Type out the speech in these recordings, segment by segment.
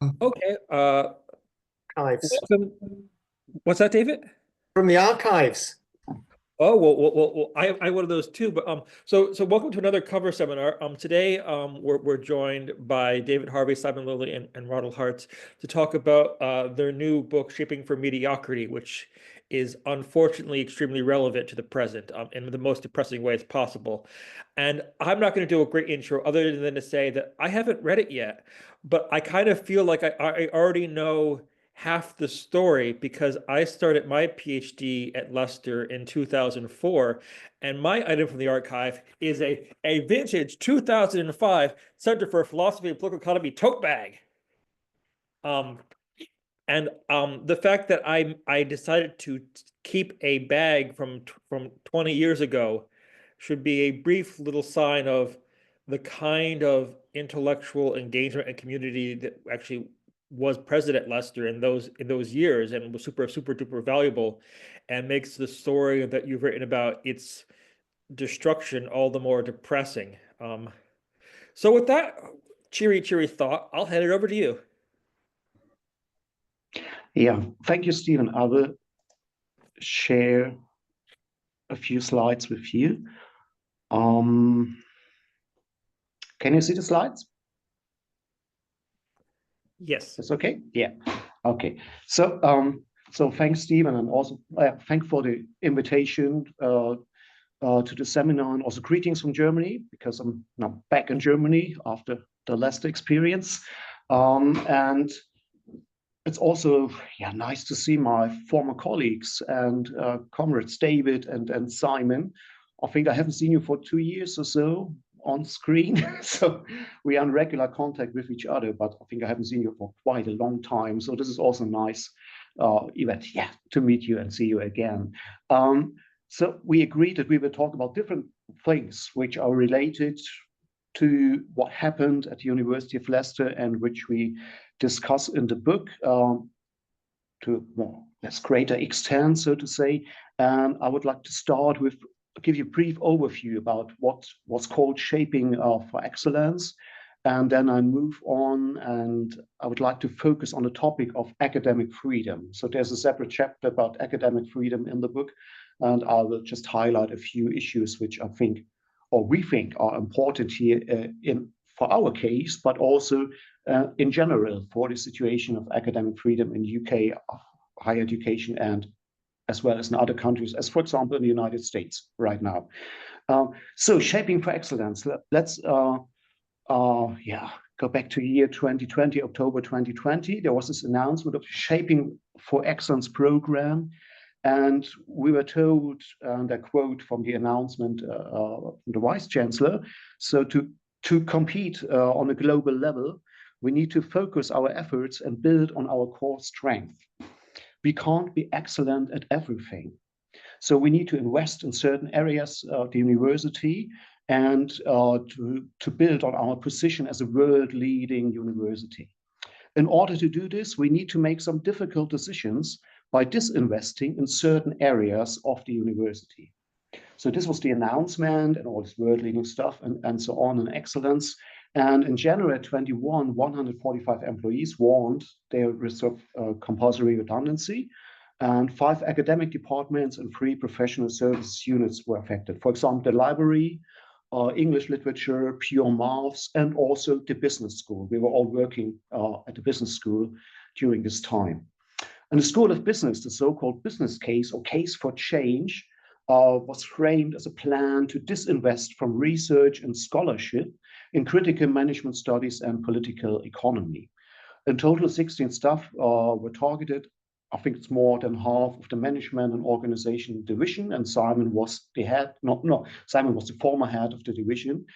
Okay. Archives. Welcome. What's that, David? From the archives. Oh, well, I one of those too. But so welcome to another cover seminar. Today, we're joined by David Harvie, Simon Lilley, and Ronald Hartz to talk about their new book, Shaping for Mediocrity, which is unfortunately extremely relevant to the present, in the most depressing ways possible. And I'm not going to do a great intro other than to say that I haven't read it yet, but I kind of feel like I already know half the story because I started my PhD at Leicester in 2004, and my item from the archive is a vintage 2005 Center for Philosophy and Political Economy tote bag. Um, and the fact that I decided to keep a bag from 20 years ago should be a brief little sign of the kind of intellectual engagement and community that actually was present at Leicester in those years and was super duper valuable, and makes the story that you've written about its destruction all the more depressing. So with that cheery thought, I'll hand it over to you. Yeah, thank you, Stephen. I will share a few slides with you. Can you see the slides? Yes. It's okay? Yeah. Okay. So thanks, Stephen, and also thank for the invitation to the seminar, and also greetings from Germany, because I'm now back in Germany after the Leicester experience. And it's also nice to see my former colleagues and comrades David and Simon. I think I haven't seen you for 2 years or so on screen, so we are in regular contact with each other. But I think I haven't seen you for quite a long time. So this is also nice event, to meet you and see you again. So we agreed that we will talk about different things which are related to what happened at the University of Leicester, and which we discuss in the book to more less greater extent, so to say. And I would like to start with give you a brief overview about what was called shaping for excellence. And then I move on, and I would like to focus on the topic of academic freedom. So there's a separate chapter about academic freedom in the book, and I will just highlight a few issues which I think, or we think, are important here for our case, but also in general for the situation of academic freedom in UK higher education, and as well as in other countries, as for example in the United States right now. So shaping for excellence. Let's go back to year 2020, October 2020. There was this announcement of Shaping for Excellence program, and we were told, and I quote from the announcement from the Vice Chancellor, so to compete on a global level, we need to focus our efforts and build on our core strength. We can't be excellent at everything. So we need to invest in certain areas of the university, and to build on our position as a world-leading university. In order to do this, we need to make some difficult decisions by disinvesting in certain areas of the university. So this was the announcement and all this world-leading stuff and so on, and excellence. And in January 21, 145 employees warned their risk of compulsory redundancy, and 5 academic departments and 3 professional services units were affected. For example, the library, English literature, pure maths, and also the business school. We were all working at the business school during this time. And the School of Business, the so-called business case or case for change, was framed as a plan to disinvest from research and scholarship in critical management studies and political economy. In total, 16 staff were targeted. I think it's more than half of the management and organization division, and Simon was the head. Simon was the former head of the division,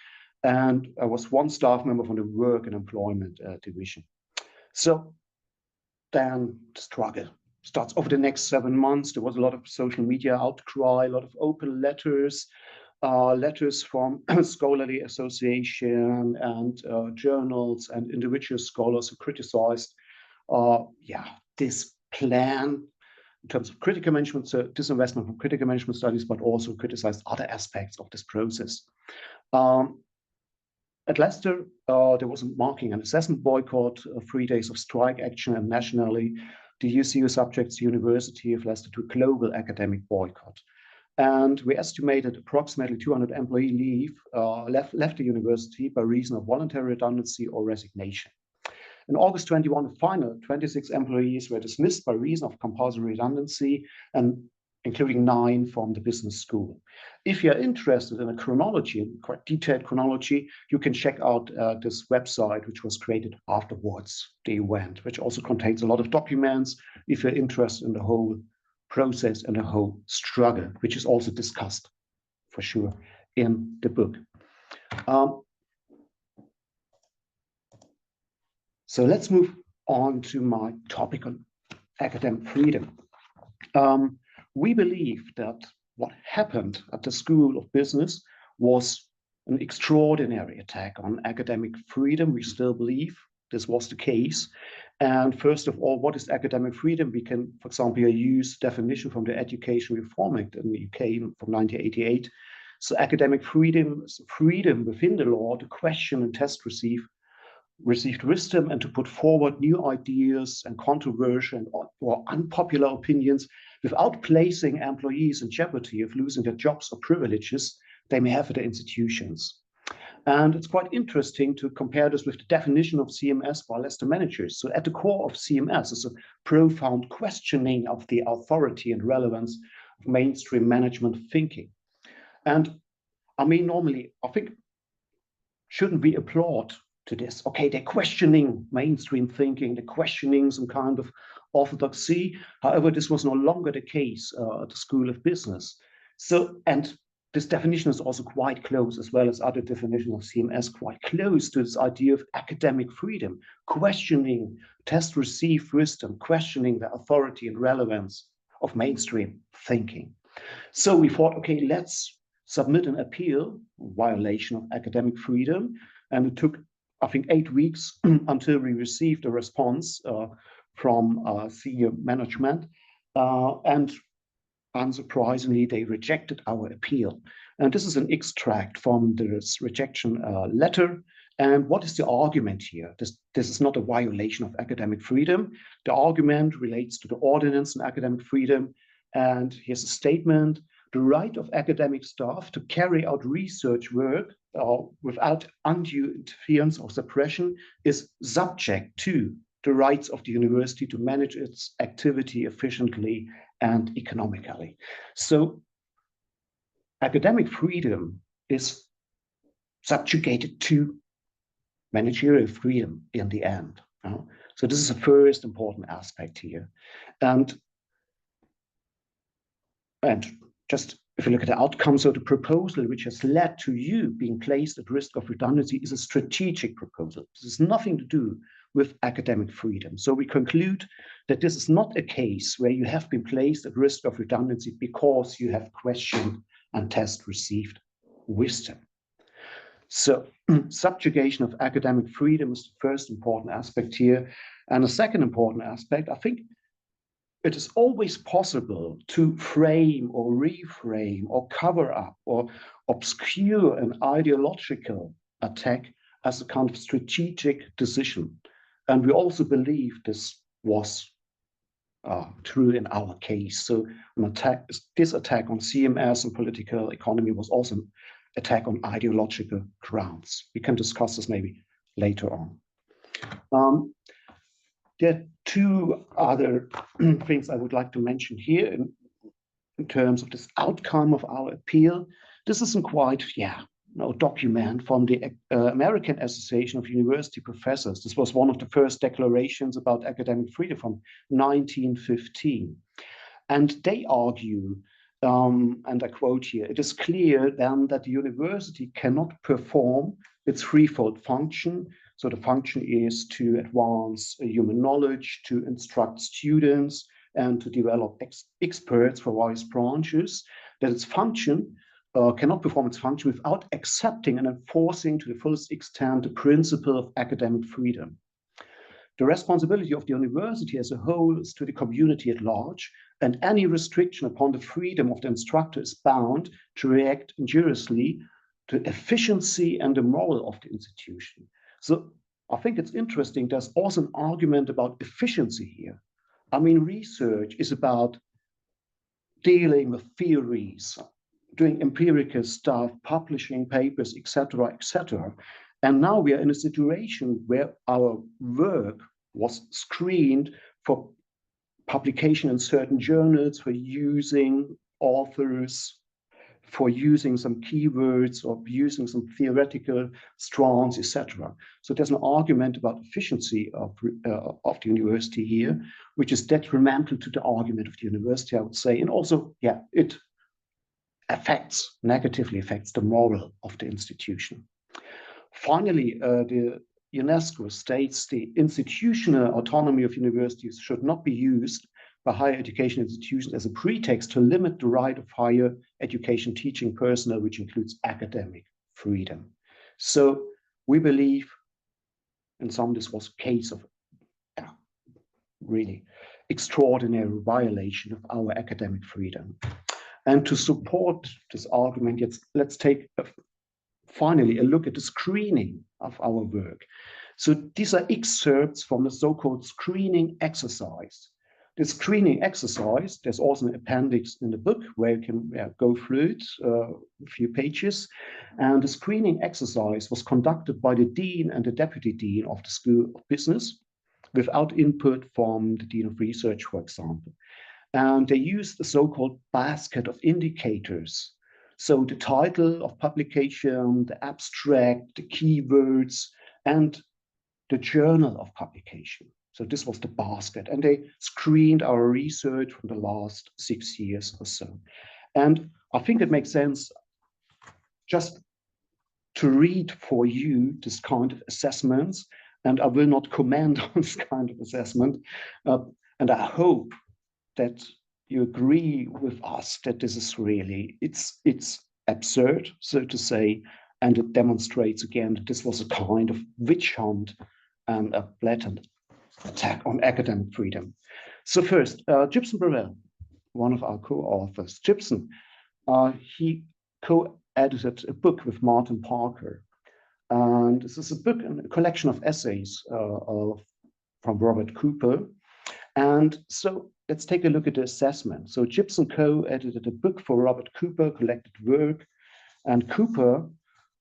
and was one staff member from the work and employment division. So then the struggle starts over the next 7 months. There was a lot of social media outcry, a lot of open letters, letters from scholarly association and journals and individual scholars who criticized this plan in terms of critical management, so disinvestment from critical management studies, but also criticized other aspects of this process. At Leicester, there was a marking and assessment boycott, 3 days of strike action, and nationally, the UCU subjects the University of Leicester to a global academic boycott. And we estimated approximately 200 employees left the university by reason of voluntary redundancy or resignation. In August 21, the final 26 employees were dismissed by reason of compulsory redundancy, and including 9 from the business school. If you're interested in a chronology, quite detailed chronology, you can check out this website, which was created afterwards, the event, which also contains a lot of documents if you're interested in the whole process and the whole struggle, which is also discussed for sure in the book. So let's move on to my topic on academic freedom. We believe that what happened at the School of Business was an extraordinary attack on academic freedom. We still believe this was the case. And first of all, what is academic freedom? We can, for example, use definition from the Education Reform Act in the UK from 1988. So academic freedom is freedom within the law to question and test received wisdom and to put forward new ideas and controversial or unpopular opinions without placing employees in jeopardy of losing their jobs or privileges they may have at the institutions. And it's quite interesting to compare this with the definition of CMS by Leicester managers. So at the core of CMS is a profound questioning of the authority and relevance of mainstream management thinking. And I mean, normally, I think, shouldn't we applaud to this? Okay, they're questioning mainstream thinking, they're questioning some kind of orthodoxy. However, this was no longer the case at the School of Business. So, and this definition is also quite close, as well as other definitions of CMS, quite close to this idea of academic freedom, questioning test received wisdom, questioning the authority and relevance of mainstream thinking. So we thought, okay, let's submit an appeal, violation of academic freedom. And it took, I think, 8 weeks until we received a response from senior management. And unsurprisingly, they rejected our appeal. And this is an extract from this rejection letter. And what is the argument here? This is not a violation of academic freedom. The argument relates to the ordinance on academic freedom. And here's a statement: the right of academic staff to carry out research work without undue interference or suppression is subject to the rights of the university to manage its activity efficiently and economically. So academic freedom is subjugated to managerial freedom in the end. So this is the first important aspect here. And just if you look at the outcomes of the proposal, which has led to you being placed at risk of redundancy, is a strategic proposal. This has nothing to do with academic freedom. So we conclude that this is not a case where you have been placed at risk of redundancy because you have questioned and test received wisdom. So subjugation of academic freedom is the first important aspect here. And the second important aspect, I think, it is always possible to frame or reframe or cover up or obscure an ideological attack as a kind of strategic decision. And we also believe this was true in our case. So this attack on CMS and political economy was also an attack on ideological grounds. We can discuss this maybe later on. There are 2 other things I would like to mention here in terms of this outcome of our appeal. This isn't quite, document from the American Association of University Professors. This was one of the first declarations about academic freedom from 1915. And they argue, and I quote here, "It is clear then that the university cannot perform its threefold function." So the function is to advance human knowledge, to instruct students, and to develop experts for various branches, that its function cannot perform its function without accepting and enforcing to the fullest extent the principle of academic freedom. The responsibility of the university as a whole is to the community at large, and any restriction upon the freedom of the instructor is bound to react injuriously the efficiency and the moral of the institution. So I think it's interesting. There's also an argument about efficiency here. I mean, research is about dealing with theories, doing empirical stuff, publishing papers, etc., etc. And now we are in a situation where our work was screened for publication in certain journals, for using authors, for using some keywords or using some theoretical strands, etc. So there's an argument about efficiency of the university here, which is detrimental to the argument of the university, I would say. And also, yeah, it negatively affects the moral of the institution. Finally, the UNESCO states the institutional autonomy of universities should not be used by higher education institutions as a pretext to limit the right of higher education teaching personnel, which includes academic freedom. So we believe, in some, this was a case of really extraordinary violation of our academic freedom. And to support this argument, let's take finally a look at the screening of our work. So these are excerpts from the so-called screening exercise. The screening exercise, there's also an appendix in the book where you can go through it, a few pages. And the screening exercise was conducted by the dean and the deputy dean of the School of Business without input from the dean of research, for example. And they used the so-called basket of indicators. So the title of publication, the abstract, the keywords, and the journal of publication. So this was the basket, and they screened our research from the last 6 years or so. And I think it makes sense just to read for you this kind of assessments, and I will not comment on this kind of assessment. And I hope that you agree with us that this is really, it's absurd, so to say, and it demonstrates again that this was a kind of witch hunt and a blatant attack on academic freedom. So first, Gibson Burrell, one of our co-authors. Gibson, he co-edited a book with Martin Parker. And this is a book, a collection of essays from Robert Cooper. And so let's take a look at the assessment. So Gibson co-edited a book for Robert Cooper, collected work. And Cooper,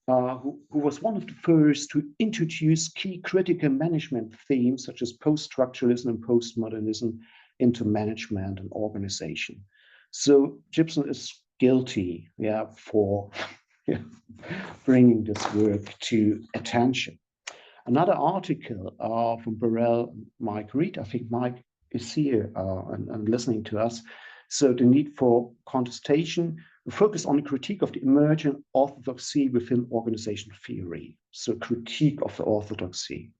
who was one of the first to introduce key critical management themes such as post-structuralism and postmodernism into management and organization. So Gibson is guilty, for bringing this work to attention. Another article from Burrell and Mike Reed, I think Mike is here and listening to us. So the need for contestation, focus on the critique of the emergent orthodoxy within organization theory. So critique of the orthodoxy.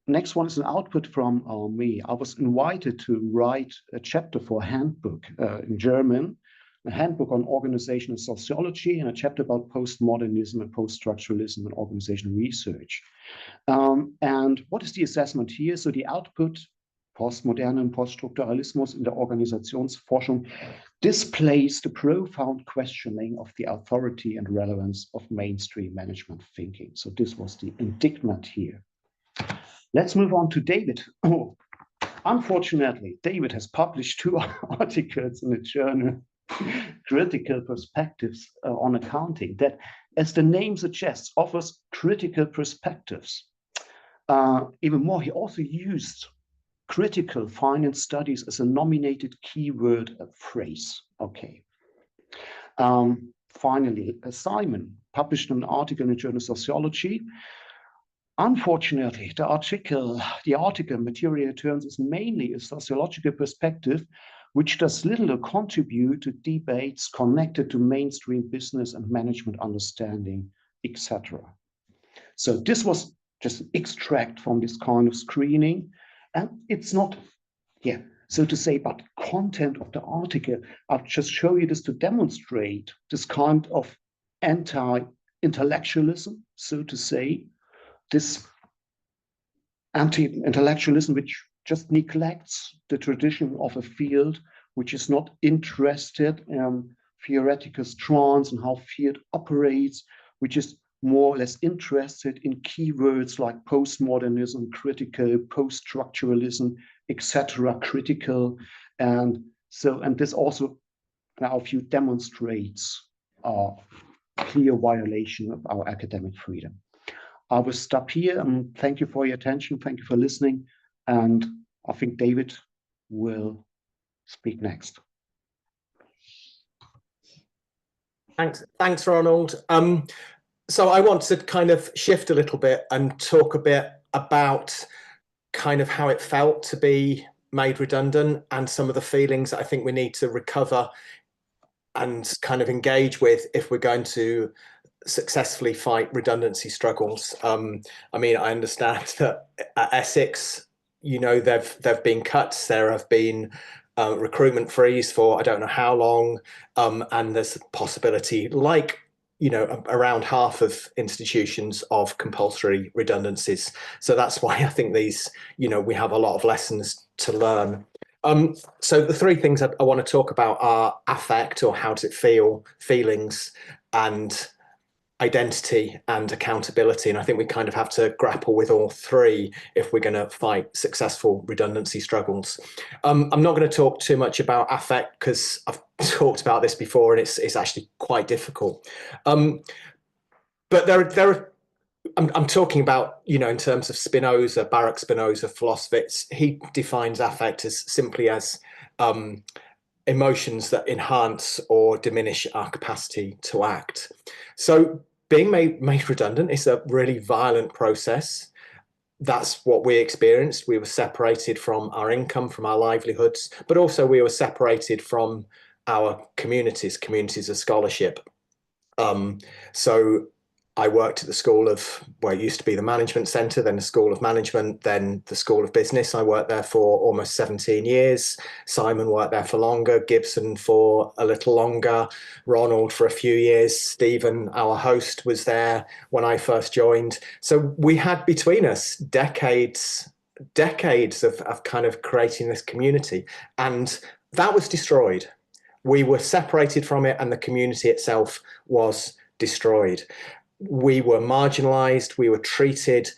Next one is an output from me. I was invited to write a chapter for a handbook in German, a handbook on organizational sociology, and a chapter about postmodernism and post-structuralism and organizational research. And what is the assessment here? So the output, Postmoderne und Poststrukturalismus in der Organisationsforschung, displays the profound questioning of the authority and relevance of mainstream management thinking. So this was the indictment here. Let's move on to David. Oh, unfortunately, David has published 2 articles in the journal, Critical Perspectives on Accounting, that, as the name suggests, offers critical perspectives. Even more, he also used critical finance studies as a nominated keyword phrase. Okay. Finally, Simon published an article in the journal Sociology. Unfortunately, the article, Material Returns, is mainly a sociological perspective, which does little to contribute to debates connected to mainstream business and management understanding, etc. So this was just an extract from this kind of screening. And it's not, so to say, but content of the article. I'll just show you this to demonstrate this kind of anti-intellectualism, so to say, this anti-intellectualism which just neglects the tradition of a field, which is not interested in theoretical trance and how field operates, which is more or less interested in keywords like postmodernism, critical, post-structuralism, etc., critical. And this also, in our view, demonstrates a clear violation of our academic freedom. I will stop here and thank you for your attention. Thank you for listening. And I think David will speak next. Thanks, Ronald. So I want to kind of shift a little bit and talk a bit about kind of how it felt to be made redundant and some of the feelings that I think we need to recover and kind of engage with if we're going to successfully fight redundancy struggles. I mean, I understand that at Essex, you know, there've been cuts, there have been recruitment freeze for I don't know how long, and there's a possibility, like, you know, around half of institutions, of compulsory redundancies. So that's why I think these, you know, we have a lot of lessons to learn. So the three things I want to talk about are affect, or how does it feel, feelings, and identity and accountability. And I think we kind of have to grapple with all three if we're going to fight successful redundancy struggles. I'm not going to talk too much about affect because I've talked about this before and it's actually quite difficult. But I'm talking about, you know, in terms of Spinoza, Baruch Spinoza philosophy, he defines affect as simply as emotions that enhance or diminish our capacity to act. So being made redundant is a really violent process. That's what we experienced. We were separated from our income, from our livelihoods, but also we were separated from our communities of scholarship. So I worked at the School of, well, it used to be the Management Centre, then the School of Management, then the School of Business. I worked there for almost 17 years. Simon worked there for longer, Gibson for a little longer, Ronald for a few years. Stephen, our host, was there when I first joined. So we had between us decades of kind of creating this community, and that was destroyed. We were separated from it and the community itself was destroyed. We were marginalized, we were treated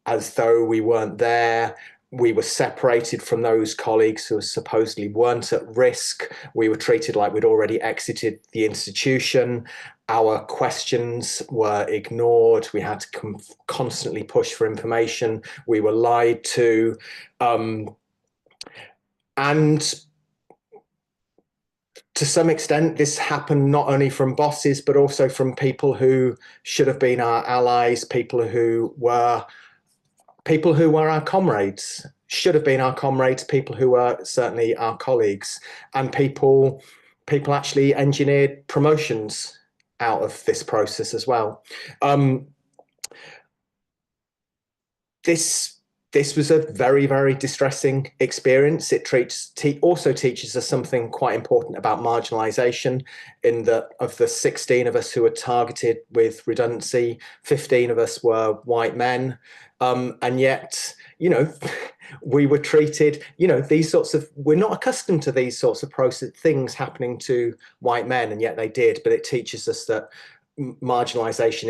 as though we weren't there. We were separated from those colleagues who supposedly weren't at risk. We were treated like we'd already exited the institution. Our questions were ignored. We had to constantly push for information. We were lied to. And to some extent, this happened not only from bosses, but also from people who should have been our allies, people who were our comrades, should have been our comrades, people who were certainly our colleagues, and people actually engineered promotions out of this process as well. This was a very, very distressing experience. It also teaches us something quite important about marginalization, in that of the 16 of us who were targeted with redundancy, 15 of us were white men. And yet, you know, we were treated, you know, we're not accustomed to these sorts of things happening to white men, and yet they did. But it teaches us that marginalization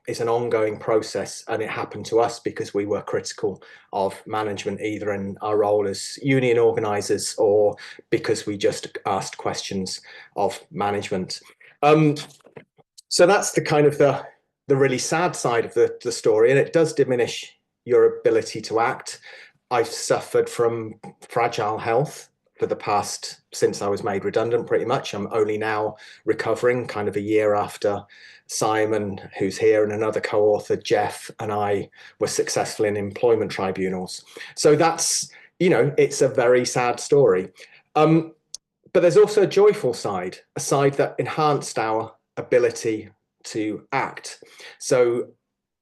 is an ongoing process, and it happened to us because we were critical of management, either in our role as union organizers or because we just asked questions of management. So that's the kind of the really sad side of the story, and it does diminish your ability to act. I've suffered from fragile health for the past, since I was made redundant, pretty much. I'm only now recovering, kind of a year after Simon, who's here, and another co-author, Jeff, and I were successful in employment tribunals. So that's, you know, it's a very sad story. But there's also a joyful side, a side that enhanced our ability to act. So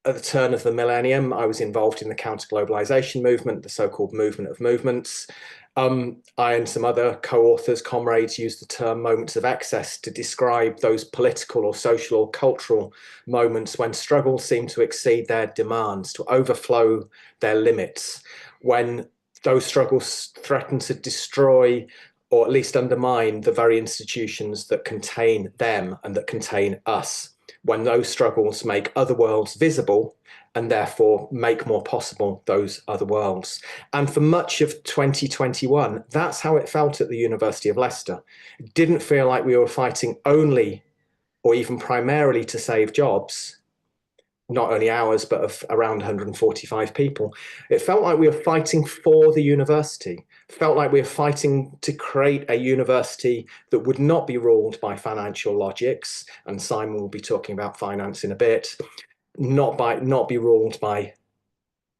at the turn of the millennium, I was involved in the counter-globalization movement, the so-called movement of movements. I and some other co-authors, comrades, used the term moments of excess to describe those political or social or cultural moments when struggles seem to exceed their demands, to overflow their limits, when those struggles threaten to destroy or at least undermine the very institutions that contain them and that contain us, when those struggles make other worlds visible and therefore make more possible those other worlds. And for much of 2021, that's how it felt at the University of Leicester. It didn't feel like we were fighting only or even primarily to save jobs, not only ours, but of around 145 people. It felt like we were fighting for the university. It felt like we were fighting to create a university that would not be ruled by financial logics, and Simon will be talking about finance in a bit, not be ruled by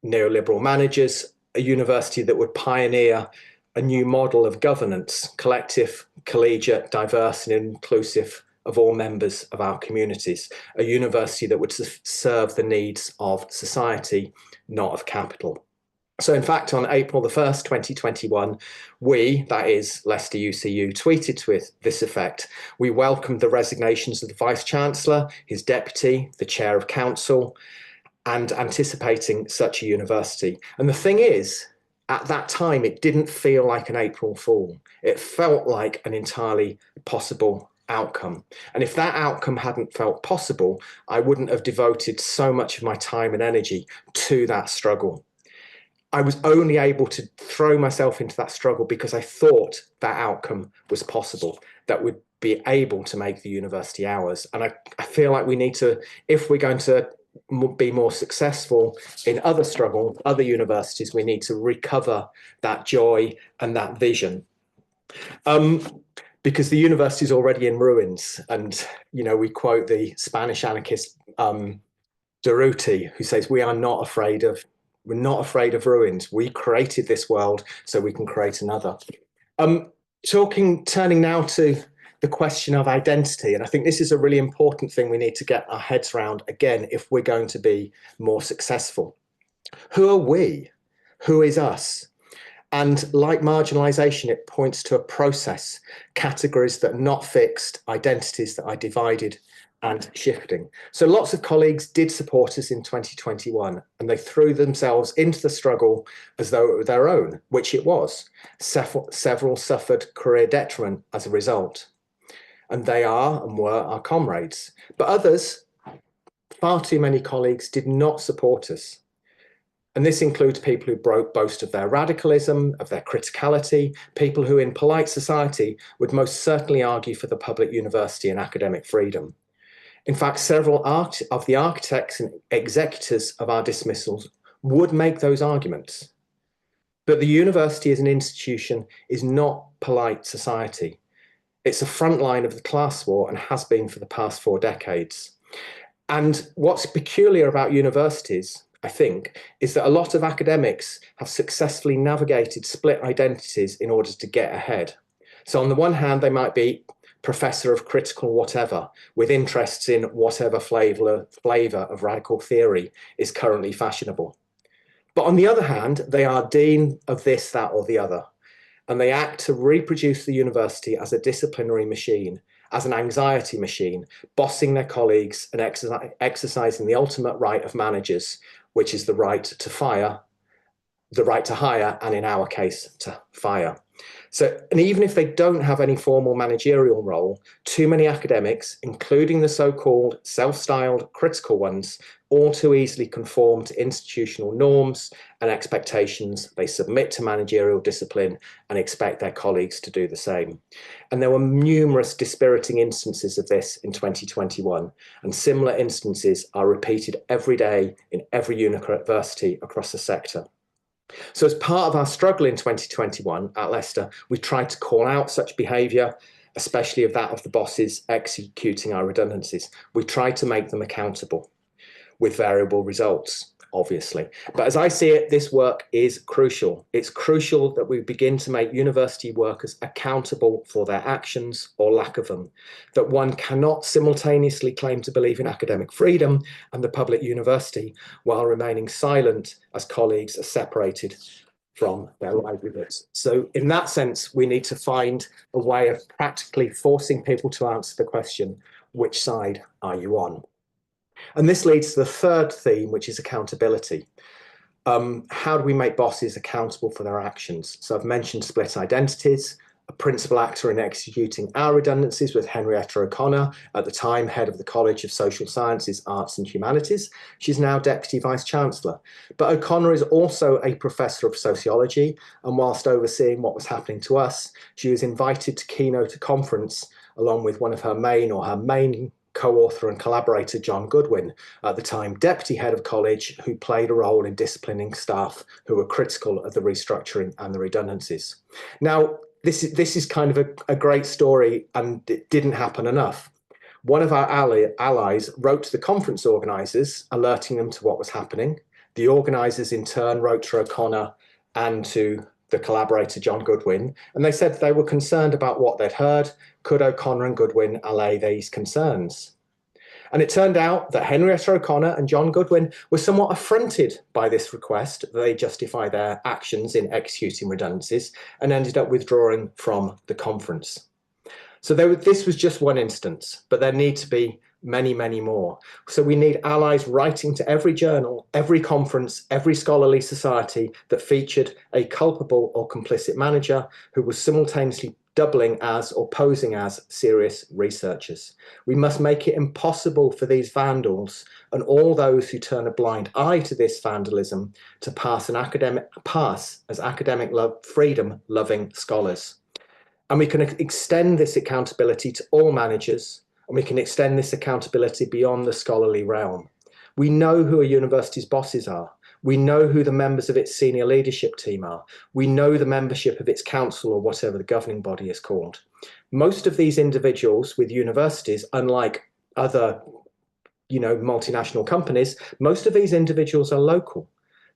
neoliberal managers, a university that would pioneer a new model of governance, collective, collegiate, diverse and inclusive of all members of our communities, a university that would serve the needs of society, not of capital. So in fact, on April the 1st, 2021, we, that is Leicester UCU, tweeted to this effect. We welcomed the resignations of the Vice-Chancellor, his deputy, the Chair of Council, and anticipating such a university. And the thing is, at that time, it didn't feel like an April Fool. It felt like an entirely possible outcome. And if that outcome hadn't felt possible, I wouldn't have devoted so much of my time and energy to that struggle. I was only able to throw myself into that struggle because I thought that outcome was possible, that would be able to make the university ours. And I feel like we need to, if we're going to be more successful in other struggle, other universities, we need to recover that joy and that vision. Because the university is already in ruins. And, you know, we quote the Spanish anarchist Durruti, who says, we're not afraid of ruins. We created this world so we can create another. Turning now to the question of identity. And I think this is a really important thing we need to get our heads around again, if we're going to be more successful. Who are we? Who is us? And like marginalization, it points to a process, categories that are not fixed, identities that are divided and shifting. So lots of colleagues did support us in 2021, and they threw themselves into the struggle as though it were their own, which it was. Several suffered career detriment as a result. And they are and were our comrades. But others, far too many colleagues, did not support us. And this includes people who boast of their radicalism, of their criticality, people who in polite society would most certainly argue for the public university and academic freedom. In fact, several of the architects and executors of our dismissals would make those arguments. But the university as an institution is not polite society. It's a front line of the class war and has been for the past 4 decades. And what's peculiar about universities, I think, is that a lot of academics have successfully navigated split identities in order to get ahead. So on the one hand, they might be professor of critical whatever, with interests in whatever flavour of radical theory is currently fashionable. But on the other hand, they are dean of this, that, or the other. And they act to reproduce the university as a disciplinary machine, as an anxiety machine, bossing their colleagues and exercising the ultimate right of managers, which is the right to fire, the right to hire, and in our case, to fire. So, and even if they don't have any formal managerial role, too many academics, including the so-called self-styled critical ones, all too easily conform to institutional norms and expectations. They submit to managerial discipline and expect their colleagues to do the same. And there were numerous dispiriting instances of this in 2021, and similar instances are repeated every day in every university across the sector. So as part of our struggle in 2021 at Leicester, we tried to call out such behaviour, especially of that of the bosses executing our redundancies. We tried to make them accountable with variable results, obviously. But as I see it, this work is crucial. It's crucial that we begin to make university workers accountable for their actions or lack of them, that one cannot simultaneously claim to believe in academic freedom and the public university while remaining silent as colleagues are separated from their livelihoods. So in that sense, we need to find a way of practically forcing people to answer the question, which side are you on? And this leads to the third theme, which is accountability. How do we make bosses accountable for their actions? So I've mentioned split identities. A principal actor in executing our redundancies was Henrietta O'Connor, at the time head of the College of Social Sciences, Arts and Humanities. She's now Deputy Vice-Chancellor. But O'Connor is also a professor of sociology, and whilst overseeing what was happening to us, she was invited to keynote a conference along with one of her main co-author and collaborator, John Goodwin, at the time Deputy Head of College, who played a role in disciplining staff who were critical of the restructuring and the redundancies. Now, this is kind of a great story, and it didn't happen enough. One of our allies wrote to the conference organisers, alerting them to what was happening. The organisers in turn wrote to O'Connor and to the collaborator, John Goodwin, and they said they were concerned about what they'd heard. Could O'Connor and Goodwin allay these concerns? And it turned out that Henrietta O'Connor and John Goodwin were somewhat affronted by this request. They justify their actions in executing redundancies and ended up withdrawing from the conference. So this was just one instance, but there need to be many, many more. So we need allies writing to every journal, every conference, every scholarly society that featured a culpable or complicit manager who was simultaneously doubling as or posing as serious researchers. We must make it impossible for these vandals and all those who turn a blind eye to this vandalism to pass as academic freedom loving scholars. And we can extend this accountability to all managers, and we can extend this accountability beyond the scholarly realm. We know who a university's bosses are. We know who the members of its senior leadership team are. We know the membership of its council or whatever the governing body is called. Most of these individuals with universities, unlike other, multinational companies, most of these individuals are local.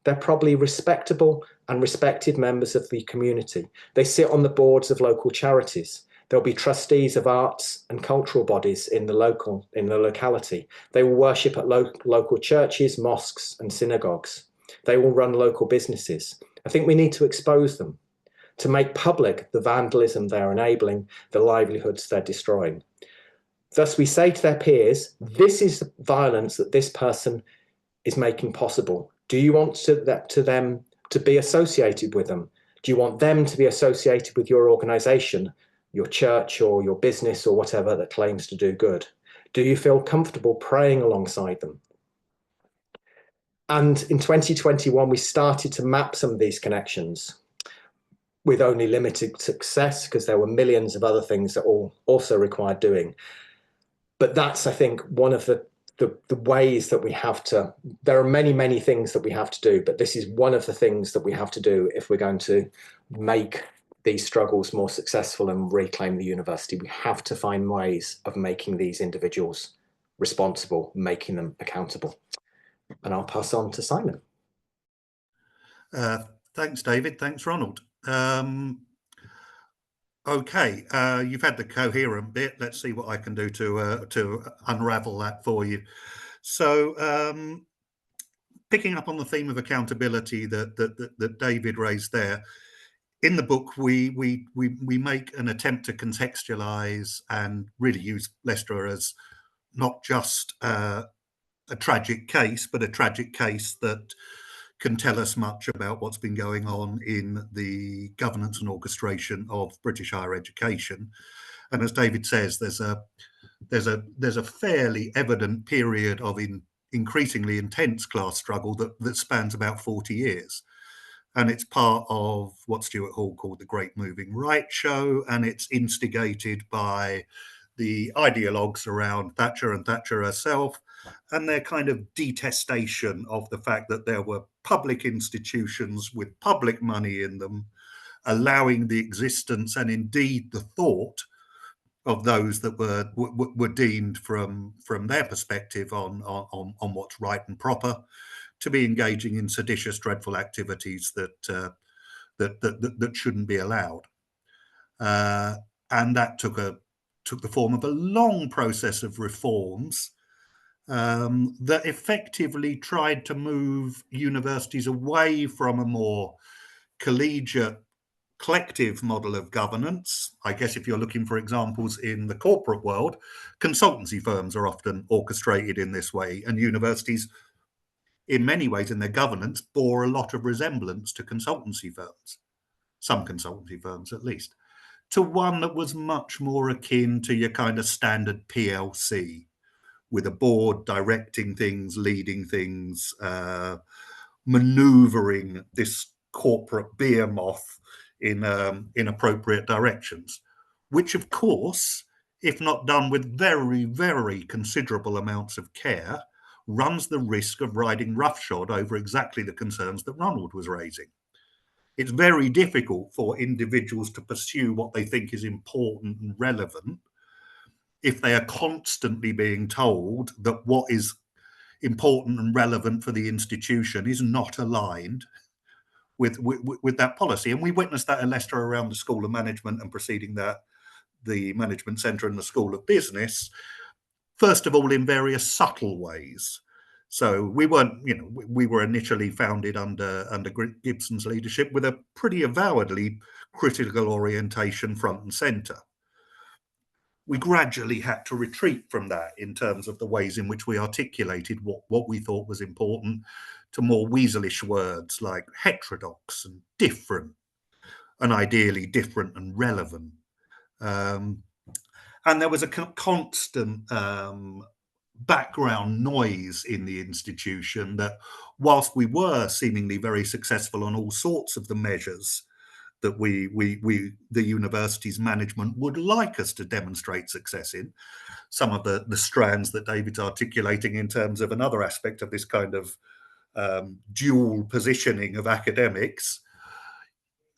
They're probably respectable and respected members of the community. They sit on the boards of local charities. There'll be trustees of arts and cultural bodies in the locality. They will worship at local churches, mosques, and synagogues. They will run local businesses. I think we need to expose them, to make public the vandalism they're enabling, the livelihoods they're destroying. Thus, we say to their peers, this is the violence that this person is making possible. Do you want them to be associated with them? Do you want them to be associated with your organisation, your church or your business or whatever that claims to do good? Do you feel comfortable praying alongside them? And in 2021, we started to map some of these connections with only limited success because there were millions of other things that also required doing. But that's, I think, one of the ways that we have to, there are many, many things that we have to do, but this is one of the things that we have to do if we're going to make these struggles more successful and reclaim the university. We have to find ways of making these individuals responsible, making them accountable. And I'll pass on to Simon. Thanks, David. Thanks, Ronald. Okay, you've had the coherent bit. Let's see what I can do to unravel that for you. So, picking up on the theme of accountability that David raised there, in the book we make an attempt to contextualize and really use Leicester as not just a tragic case, but a tragic case that can tell us much about what's been going on in the governance and orchestration of British higher education. And as David says, there's a fairly evident period of increasingly intense class struggle that spans about 40 years. And it's part of what Stuart Hall called the Great Moving Right show, and it's instigated by the ideologues around Thatcher and Thatcher herself, and their kind of detestation of the fact that there were public institutions with public money in them, allowing the existence and indeed the thought of those that were deemed from their perspective on what's right and proper to be engaging in seditious, dreadful activities that shouldn't be allowed. And that took the form of a long process of reforms that effectively tried to move universities away from a more collegiate, collective model of governance. I guess if you're looking for examples in the corporate world, consultancy firms are often orchestrated in this way, and universities, in many ways in their governance, bore a lot of resemblance to consultancy firms, some consultancy firms at least. to one that was much more akin to your kind of standard PLC, with a board directing things, leading things, manoeuvring this corporate behemoth in appropriate directions, which of course, if not done with very, very considerable amounts of care, runs the risk of riding roughshod over exactly the concerns that Ronald was raising. It's very difficult for individuals to pursue what they think is important and relevant if they are constantly being told that what is important and relevant for the institution is not aligned with that policy. And we witnessed that in Leicester around the School of Management, and preceding that, the Management Centre and the School of Business, first of all, in various subtle ways. So we weren't, we were initially founded under Gibson's leadership with a pretty avowedly critical orientation front and centre. We gradually had to retreat from that in terms of the ways in which we articulated what we thought was important, to more weaselish words like heterodox and different, and ideally different and relevant. And there was a constant background noise in the institution that, whilst we were seemingly very successful on all sorts of the measures that the university's management would like us to demonstrate success in, some of the strands that David's articulating in terms of another aspect of this kind of dual positioning of academics,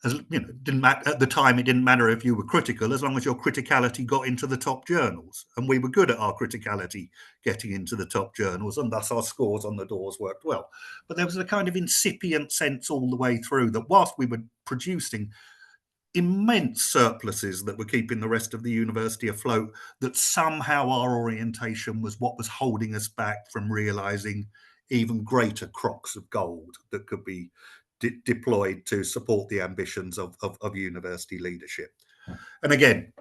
as didn't matter at the time. It didn't matter if you were critical, as long as your criticality got into the top journals, and we were good at our criticality getting into the top journals, and thus our scores on the doors worked well. But there was a kind of incipient sense all the way through that whilst we were producing immense surpluses that were keeping the rest of the university afloat, that somehow our orientation was what was holding us back from realizing even greater crocks of gold that could be deployed to support the ambitions of university leadership. And again,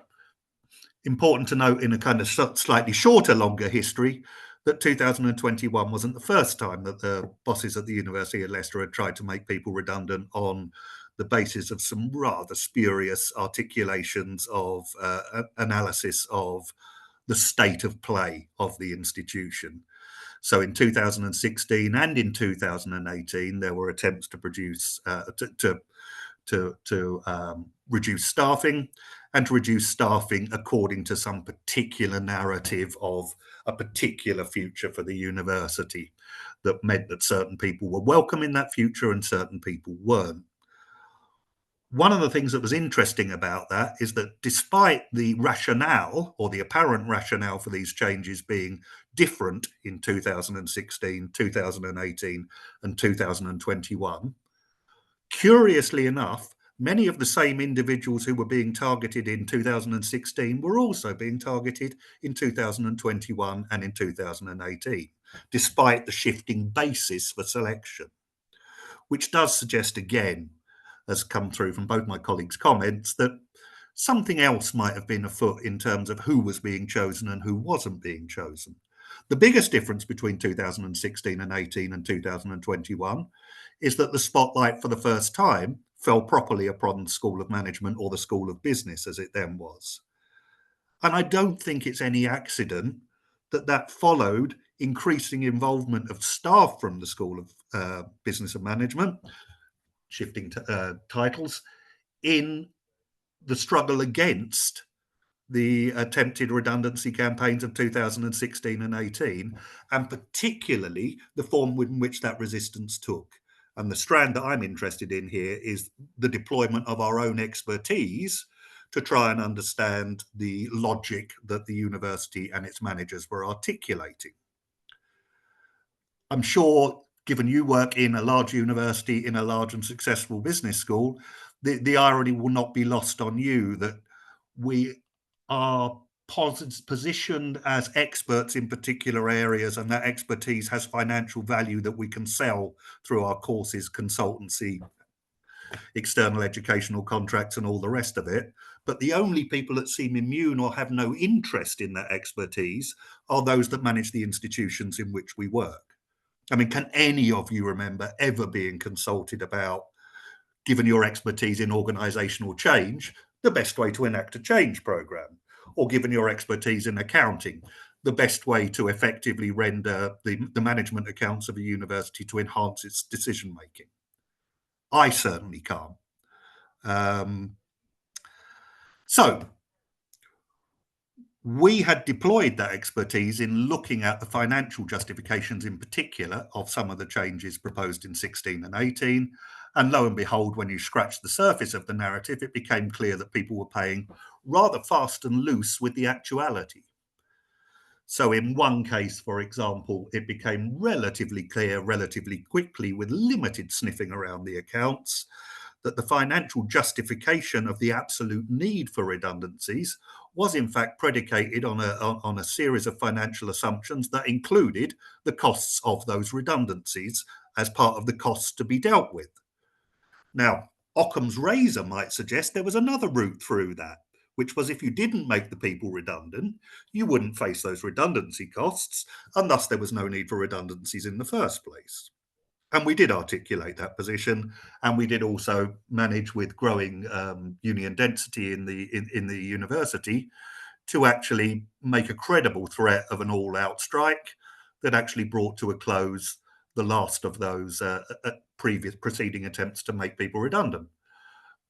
important to note in a kind of slightly shorter, longer history, that 2021 wasn't the first time that the bosses at the University of Leicester had tried to make people redundant on the basis of some rather spurious articulations of analysis of the state of play of the institution. So in 2016 and in 2018, there were attempts to produce reduce staffing, and to reduce staffing according to some particular narrative of a particular future for the university that meant that certain people were welcome in that future and certain people weren't. One of the things that was interesting about that is that despite the rationale, or the apparent rationale, for these changes being different in 2016, 2018, and 2021, curiously enough, many of the same individuals who were being targeted in 2016 were also being targeted in 2021 and in 2018, despite the shifting basis for selection, which does suggest, again, has come through from both my colleagues' comments, that something else might have been afoot in terms of who was being chosen and who wasn't being chosen. The biggest difference between 2016 and 18 and 2021 is that the spotlight for the first time fell properly upon the School of Management, or the School of Business as it then was. And I don't think it's any accident that that followed increasing involvement of staff from the School of Business and Management, shifting titles, in the struggle against the attempted redundancy campaigns of 2016 and 18, and particularly the form in which that resistance took. And the strand that I'm interested in here is the deployment of our own expertise to try and understand the logic that the university and its managers were articulating. I'm sure, given you work in a large university, in a large and successful business school, the irony will not be lost on you that we are positioned as experts in particular areas, and that expertise has financial value that we can sell through our courses, consultancy, external educational contracts, and all the rest of it. But the only people that seem immune or have no interest in that expertise are those that manage the institutions in which we work. I mean, can any of you remember ever being consulted about, given your expertise in organizational change, the best way to enact a change program, or given your expertise in accounting, the best way to effectively render the management accounts of a university to enhance its decision making. I certainly can't. So we had deployed that expertise in looking at the financial justifications in particular of some of the changes proposed in 16 and 18. And lo and behold, when you scratch the surface of the narrative, it became clear that people were playing rather fast and loose with the actuality. So in one case, for example, it became relatively clear relatively quickly with limited sniffing around the accounts that the financial justification of the absolute need for redundancies was in fact predicated on a series of financial assumptions that included the costs of those redundancies as part of the costs to be dealt with. Now, Occam's razor might suggest there was another route through that, which was if you didn't make the people redundant, you wouldn't face those redundancy costs, and thus there was no need for redundancies in the first place. And we did articulate that position, and we did also manage, with growing union density in the university, to actually make a credible threat of an all-out strike that actually brought to a close the last of those preceding attempts to make people redundant.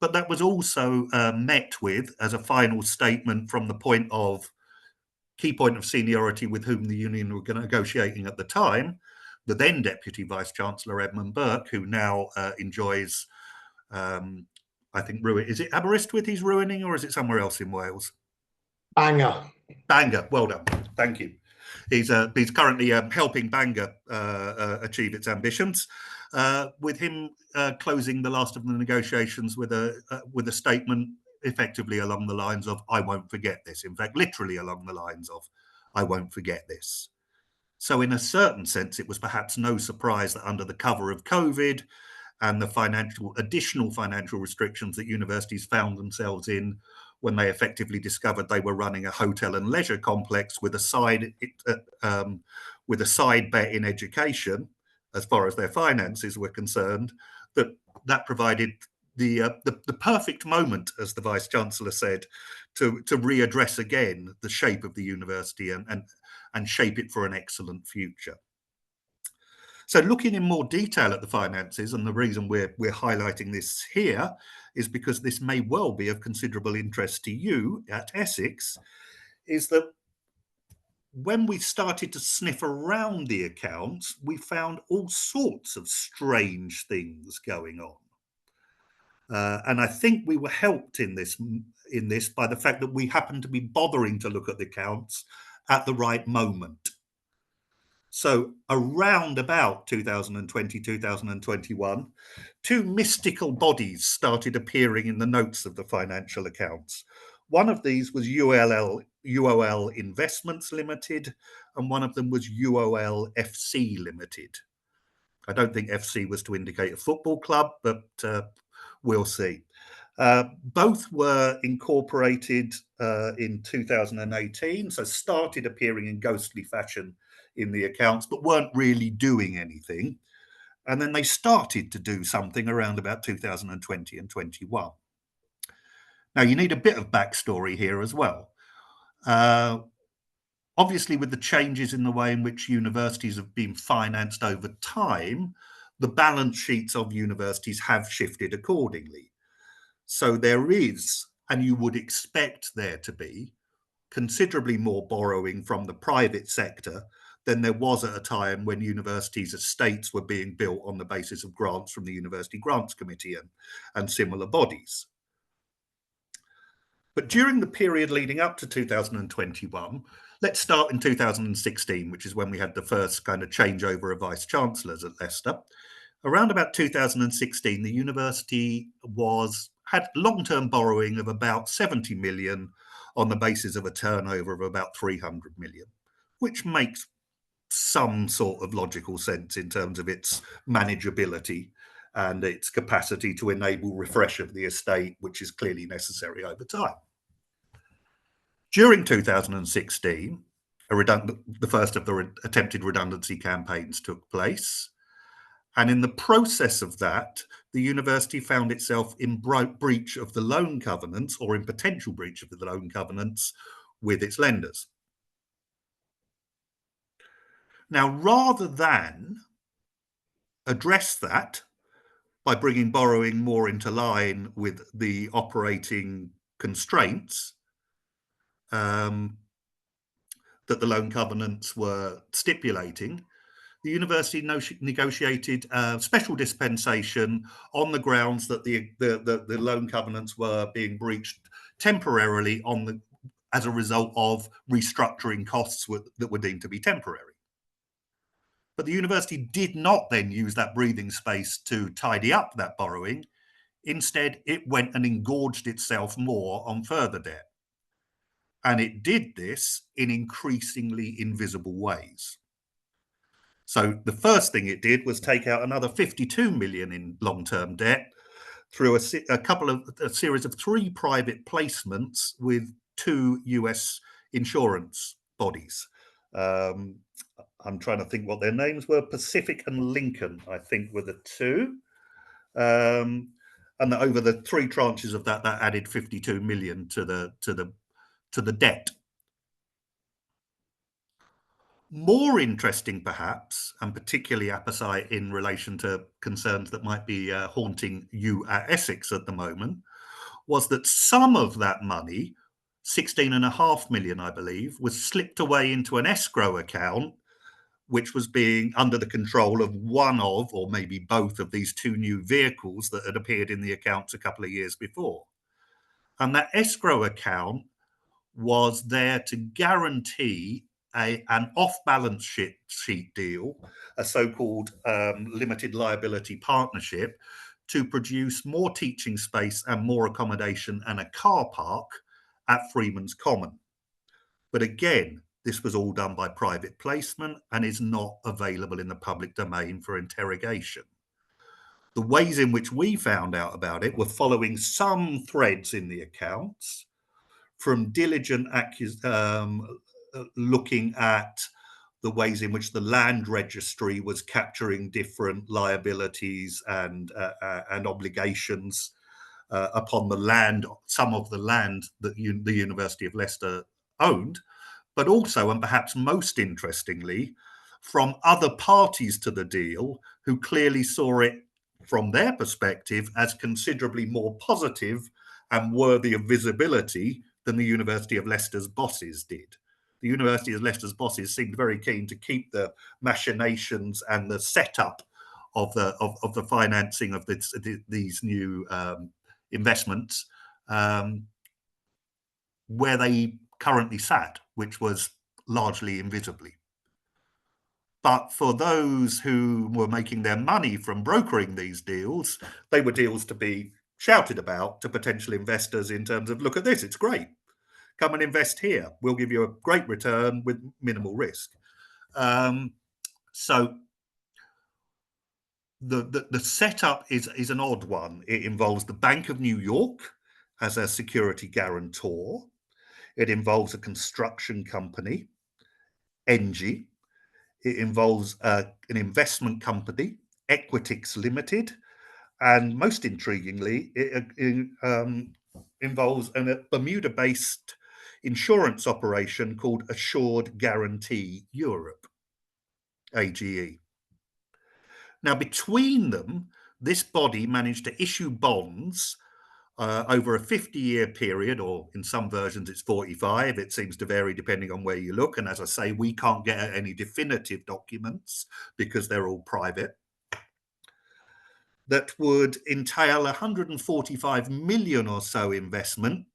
But that was also met with, as a final statement from the key point of seniority with whom the union were negotiating at the time, the then Deputy Vice-Chancellor Edmund Burke, who now enjoys, I think, is it Aberystwyth he's ruining, or is it somewhere else in Wales? Bangor. Bangor, well done, thank you. He's currently helping Bangor achieve its ambitions, with him closing the last of the negotiations with a statement effectively along the lines of, "I won't forget this." In fact, literally along the lines of, "I won't forget this." So in a certain sense, it was perhaps no surprise that under the cover of COVID and the additional financial restrictions that universities found themselves in when they effectively discovered they were running a hotel and leisure complex with a side bet in education, as far as their finances were concerned, that provided the perfect moment, as the Vice-Chancellor said, to readdress again the shape of the university and shape it for an excellent future. So looking in more detail at the finances, and the reason we're highlighting this here is because this may well be of considerable interest to you at Essex, is that when we started to sniff around the accounts, we found all sorts of strange things going on. And I think we were helped in this by the fact that we happened to be bothering to look at the accounts at the right moment. So around about 2020, 2021, two mystical bodies started appearing in the notes of the financial accounts. One of these was UOL Investments Limited, and one of them was UOL FC Limited. I don't think FC was to indicate a football club, but we'll see. Both were incorporated in 2018, so started appearing in ghostly fashion in the accounts, but weren't really doing anything. And then they started to do something around about 2020 and 21. Now, you need a bit of backstory here as well. Obviously, with the changes in the way in which universities have been financed over time, the balance sheets of universities have shifted accordingly. So there is, and you would expect there to be, considerably more borrowing from the private sector than there was at a time when universities' estates were being built on the basis of grants from the University Grants Committee and similar bodies. But during the period leading up to 2021, let's start in 2016, which is when we had the first kind of changeover of vice-chancellors at Leicester. Around about 2016, the university had long-term borrowing of about 70 million on the basis of a turnover of about 300 million, which makes some sort of logical sense in terms of its manageability and its capacity to enable refresh of the estate, which is clearly necessary over time. During 2016, the first of the attempted redundancy campaigns took place. And in the process of that, the university found itself in breach of the loan covenants, or in potential breach of the loan covenants, with its lenders. Now, rather than address that by bringing borrowing more into line with the operating constraints that the loan covenants were stipulating, the university negotiated special dispensation on the grounds that the loan covenants were being breached temporarily as a result of restructuring costs that were deemed to be temporary. But the university did not then use that breathing space to tidy up that borrowing. Instead, it went and engorged itself more on further debt. And it did this in increasingly invisible ways. So the first thing it did was take out another 52 million in long-term debt through a series of 3 private placements with 2 US insurance bodies. I'm trying to think what their names were. Pacific and Lincoln, I think, were the 2. And that over the 3 tranches of that added 52 million to the debt. More interesting, perhaps, and particularly apposite in relation to concerns that might be haunting you at Essex at the moment, was that some of that money, 16.5 million, I believe, was slipped away into an escrow account, which was being under the control of one of, or maybe both of these 2 new vehicles that had appeared in the accounts a couple of years before. And that escrow account was there to guarantee an off-balance sheet deal, a so-called limited liability partnership, to produce more teaching space and more accommodation and a car park at Freeman's Common. But again, this was all done by private placement and is not available in the public domain for interrogation. The ways in which we found out about it were following some threads in the accounts, from diligent looking at the ways in which the land registry was capturing different liabilities and obligations upon the land, some of the land that the University of Leicester owned, but also, and perhaps most interestingly, from other parties to the deal who clearly saw it from their perspective as considerably more positive and worthy of visibility than the University of Leicester's bosses did. The University of Leicester's bosses seemed very keen to keep the machinations and the setup of the financing of these new investments where they currently sat, which was largely invisibly. But for those who were making their money from brokering these deals, they were deals to be shouted about to potential investors in terms of, look at this, it's great. Come and invest here. We'll give you a great return with minimal risk. So the setup is an odd one. It involves the Bank of New York as a security guarantor. It involves a construction company, Engie. It involves an investment company, Equitix Limited. And most intriguingly, it involves a Bermuda-based insurance operation called Assured Guarantee Europe, AGE. Now, between them, this body managed to issue bonds over a 50-year period, or in some versions it's 45. It seems to vary depending on where you look. And as I say, we can't get any definitive documents because they're all private. That would entail 145 million or so investment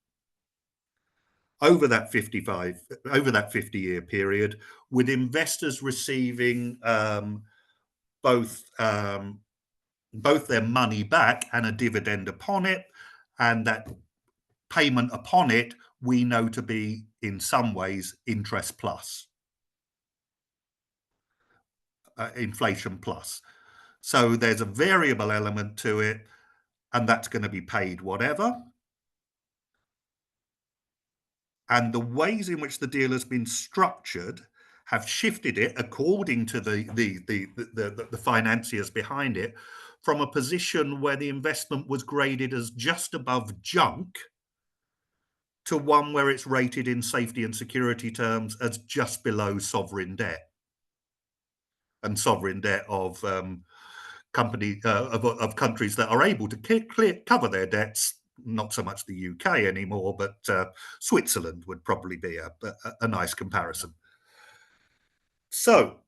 over that 50-year period, with investors receiving both their money back and a dividend upon it, and that payment upon it we know to be in some ways interest plus, inflation plus. So there's a variable element to it, and that's going to be paid whatever. And the ways in which the deal has been structured have shifted it, according to the financiers behind it, from a position where the investment was graded as just above junk to one where it's rated in safety and security terms as just below sovereign debt, and sovereign debt of of countries that are able to cover their debts. Not so much the UK anymore, but Switzerland would probably be a nice comparison. So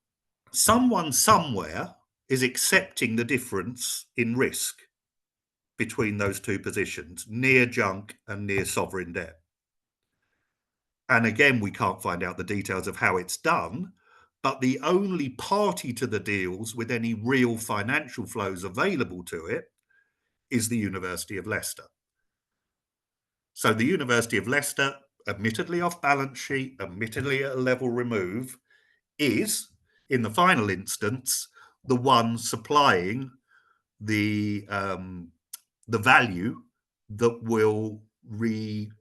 someone somewhere is accepting the difference in risk between those two positions, near junk and near sovereign debt. And again, we can't find out the details of how it's done, but the only party to the deals with any real financial flows available to it is the University of Leicester. So the University of Leicester, admittedly off balance sheet, admittedly at a level remove, is, in the final instance, the one supplying the value that will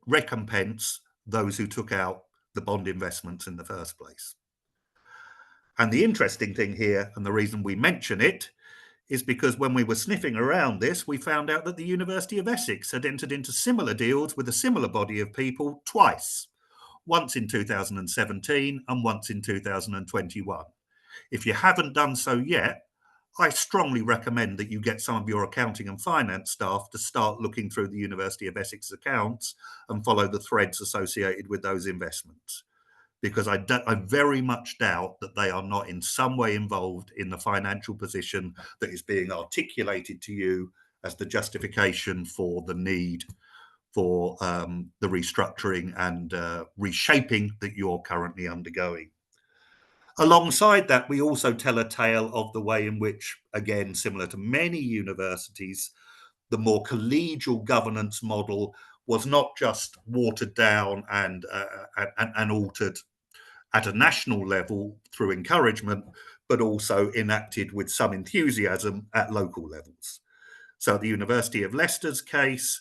recompense those who took out the bond investments in the first place. And the interesting thing here, and the reason we mention it, is because when we were sniffing around this, we found out that the University of Essex had entered into similar deals with a similar body of people twice, once in 2017 and once in 2021. If you haven't done so yet, I strongly recommend that you get some of your accounting and finance staff to start looking through the University of Essex accounts and follow the threads associated with those investments, because I very much doubt that they are not in some way involved in the financial position that is being articulated to you as the justification for the need for the restructuring and reshaping that you're currently undergoing. Alongside that, we also tell a tale of the way in which, again, similar to many universities, the more collegial governance model was not just watered down and altered at a national level through encouragement, but also enacted with some enthusiasm at local levels. So the University of Leicester's case,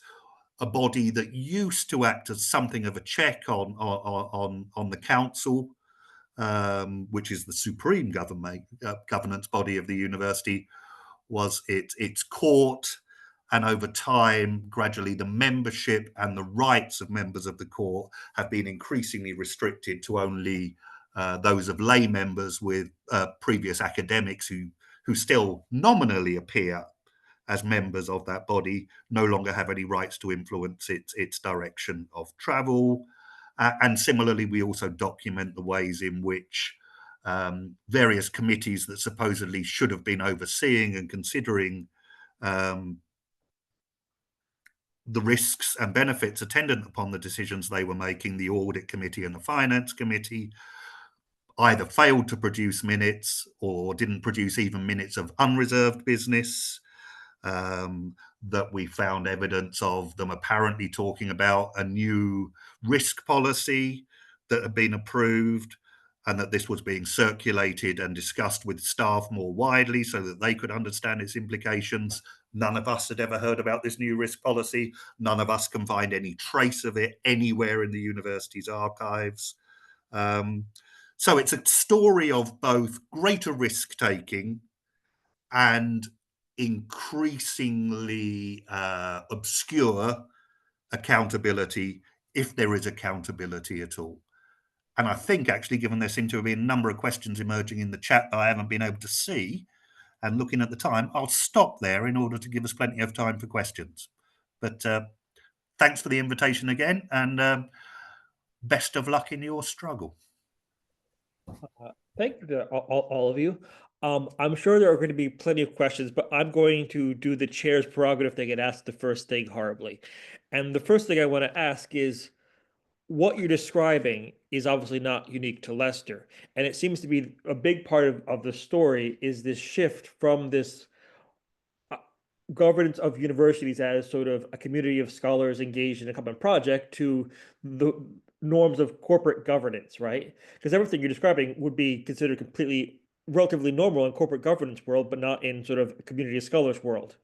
a body that used to act as something of a check on the council, which is the supreme governance body of the university, was its court. And over time, gradually, the membership and the rights of members of the court have been increasingly restricted to only those of lay members with previous academics who still nominally appear as members of that body, no longer have any rights to influence its direction of travel. And similarly, we also document the ways in which various committees that supposedly should have been overseeing and considering the risks and benefits attendant upon the decisions they were making, the audit committee and the finance committee, either failed to produce minutes or didn't produce even minutes of unreserved business. That we found evidence of them apparently talking about a new risk policy that had been approved, and that this was being circulated and discussed with staff more widely so that they could understand its implications. None of us had ever heard about this new risk policy. None of us can find any trace of it anywhere in the university's archives. So it's a story of both greater risk taking and increasingly obscure accountability, if there is accountability at all. And I think, actually, given there seem to have been a number of questions emerging in the chat that I haven't been able to see, and looking at the time, I'll stop there in order to give us plenty of time for questions. But thanks for the invitation again, and best of luck in your struggle. Thank you to all of you. I'm sure there are going to be plenty of questions, but I'm going to do the chair's prerogative to get asked the first thing horribly. And the first thing I want to ask is, what you're describing is obviously not unique to Leicester. And it seems to be a big part of the story is this shift from this governance of universities as sort of a community of scholars engaged in a common project to the norms of corporate governance, right? Because everything you're describing would be considered completely relatively normal in corporate governance world, but not in sort of community of scholars world.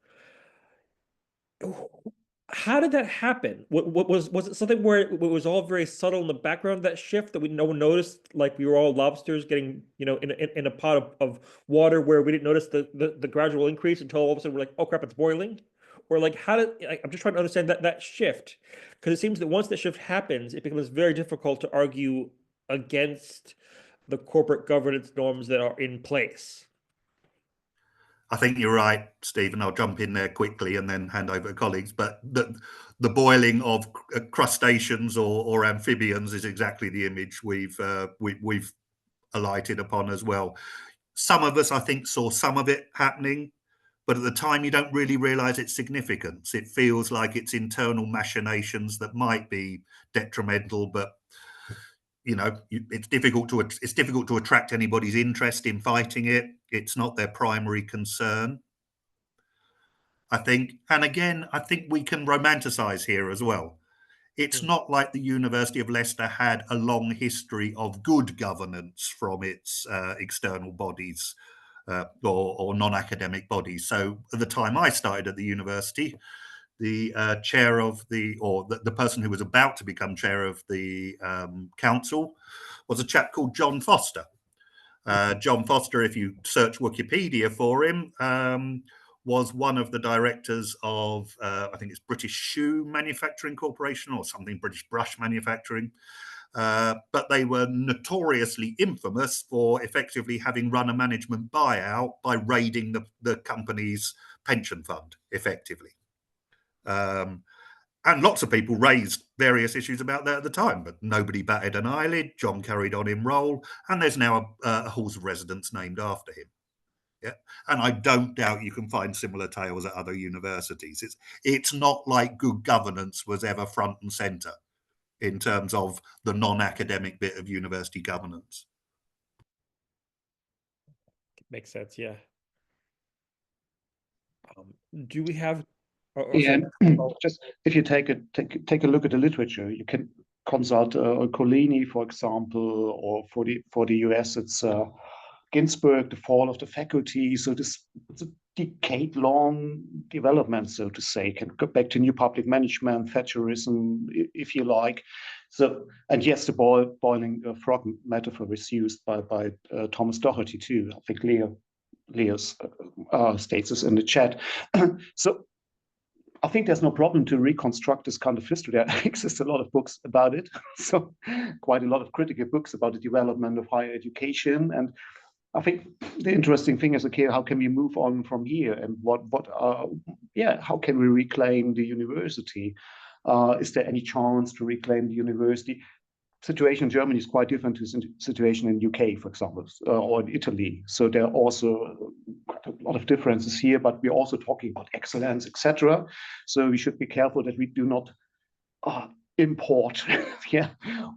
how did that happen? What was it something where it was all very subtle in the background, that shift that no one noticed, like we were all lobsters getting, in a pot of water, where we didn't notice the gradual increase until all of a sudden we're like, oh crap, it's boiling? Or like, I'm just trying to understand that shift, because it seems that once that shift happens, it becomes very difficult to argue against the corporate governance norms that are in place. I think you're right, Stephen. I'll jump in there quickly and then hand over to colleagues. But the boiling of crustaceans or amphibians is exactly the image we've alighted upon as well. Some of us, I think, saw some of it happening, but at the time you don't really realise its significance. It feels like it's internal machinations that might be detrimental, but it's difficult to attract anybody's interest in fighting it. It's not their primary concern, I think. And again, I think we can romanticize here as well. It's not like the University of Leicester had a long history of good governance from its external bodies or non-academic bodies. So at the time I started at the university, the chair of the person who was about to become chair of the council was a chap called John Foster. John Foster, if you search Wikipedia for him, was one of the directors of, I think it's British Shoe Manufacturing Corporation or something, British Brush Manufacturing. But they were notoriously infamous for effectively having run a management buyout by raiding the company's pension fund, effectively. And lots of people raised various issues about that at the time, but nobody batted an eyelid. John carried on in role, and there's now a halls of residence named after him. Yeah, and I don't doubt you can find similar tales at other universities. It's not like good governance was ever front and centre in terms of the non-academic bit of university governance. Makes sense, yeah. Do we have? Just if you take a look at the literature, you can consult Collini, for example, or for the US, it's Ginsburg, The Fall of the Faculty. So it's a decade-long development, so to say. Can go back to New Public Management, Thatcherism, if you like. So, and yes, the boiling frog metaphor is used by Thomas Doherty too. I think Leo's states this in the chat. So I think there's no problem to reconstruct this kind of history. There exists a lot of books about it, so quite a lot of critical books about the development of higher education. And I think the interesting thing is, okay, how can we move on from here, and how can we reclaim the university? Is there any chance to reclaim the university? Situation in Germany is quite different to the situation in UK, for example, or in Italy. So there are also a lot of differences here, but we're also talking about excellence, etc. So we should be careful that we do not import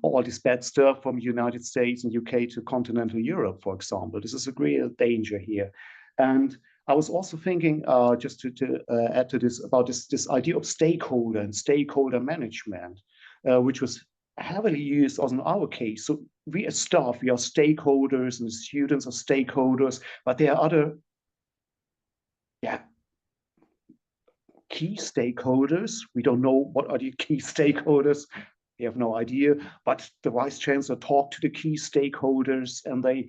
all this bad stuff from the United States and UK to continental Europe, for example. This is a real danger here. And I was also thinking, just to add to this, about this idea of stakeholder and stakeholder management, which was heavily used also in our case. So we as staff, we are stakeholders, and the students are stakeholders, but there are other key stakeholders. We don't know what are the key stakeholders. We have no idea, but the Vice Chancellor talked to the key stakeholders, and they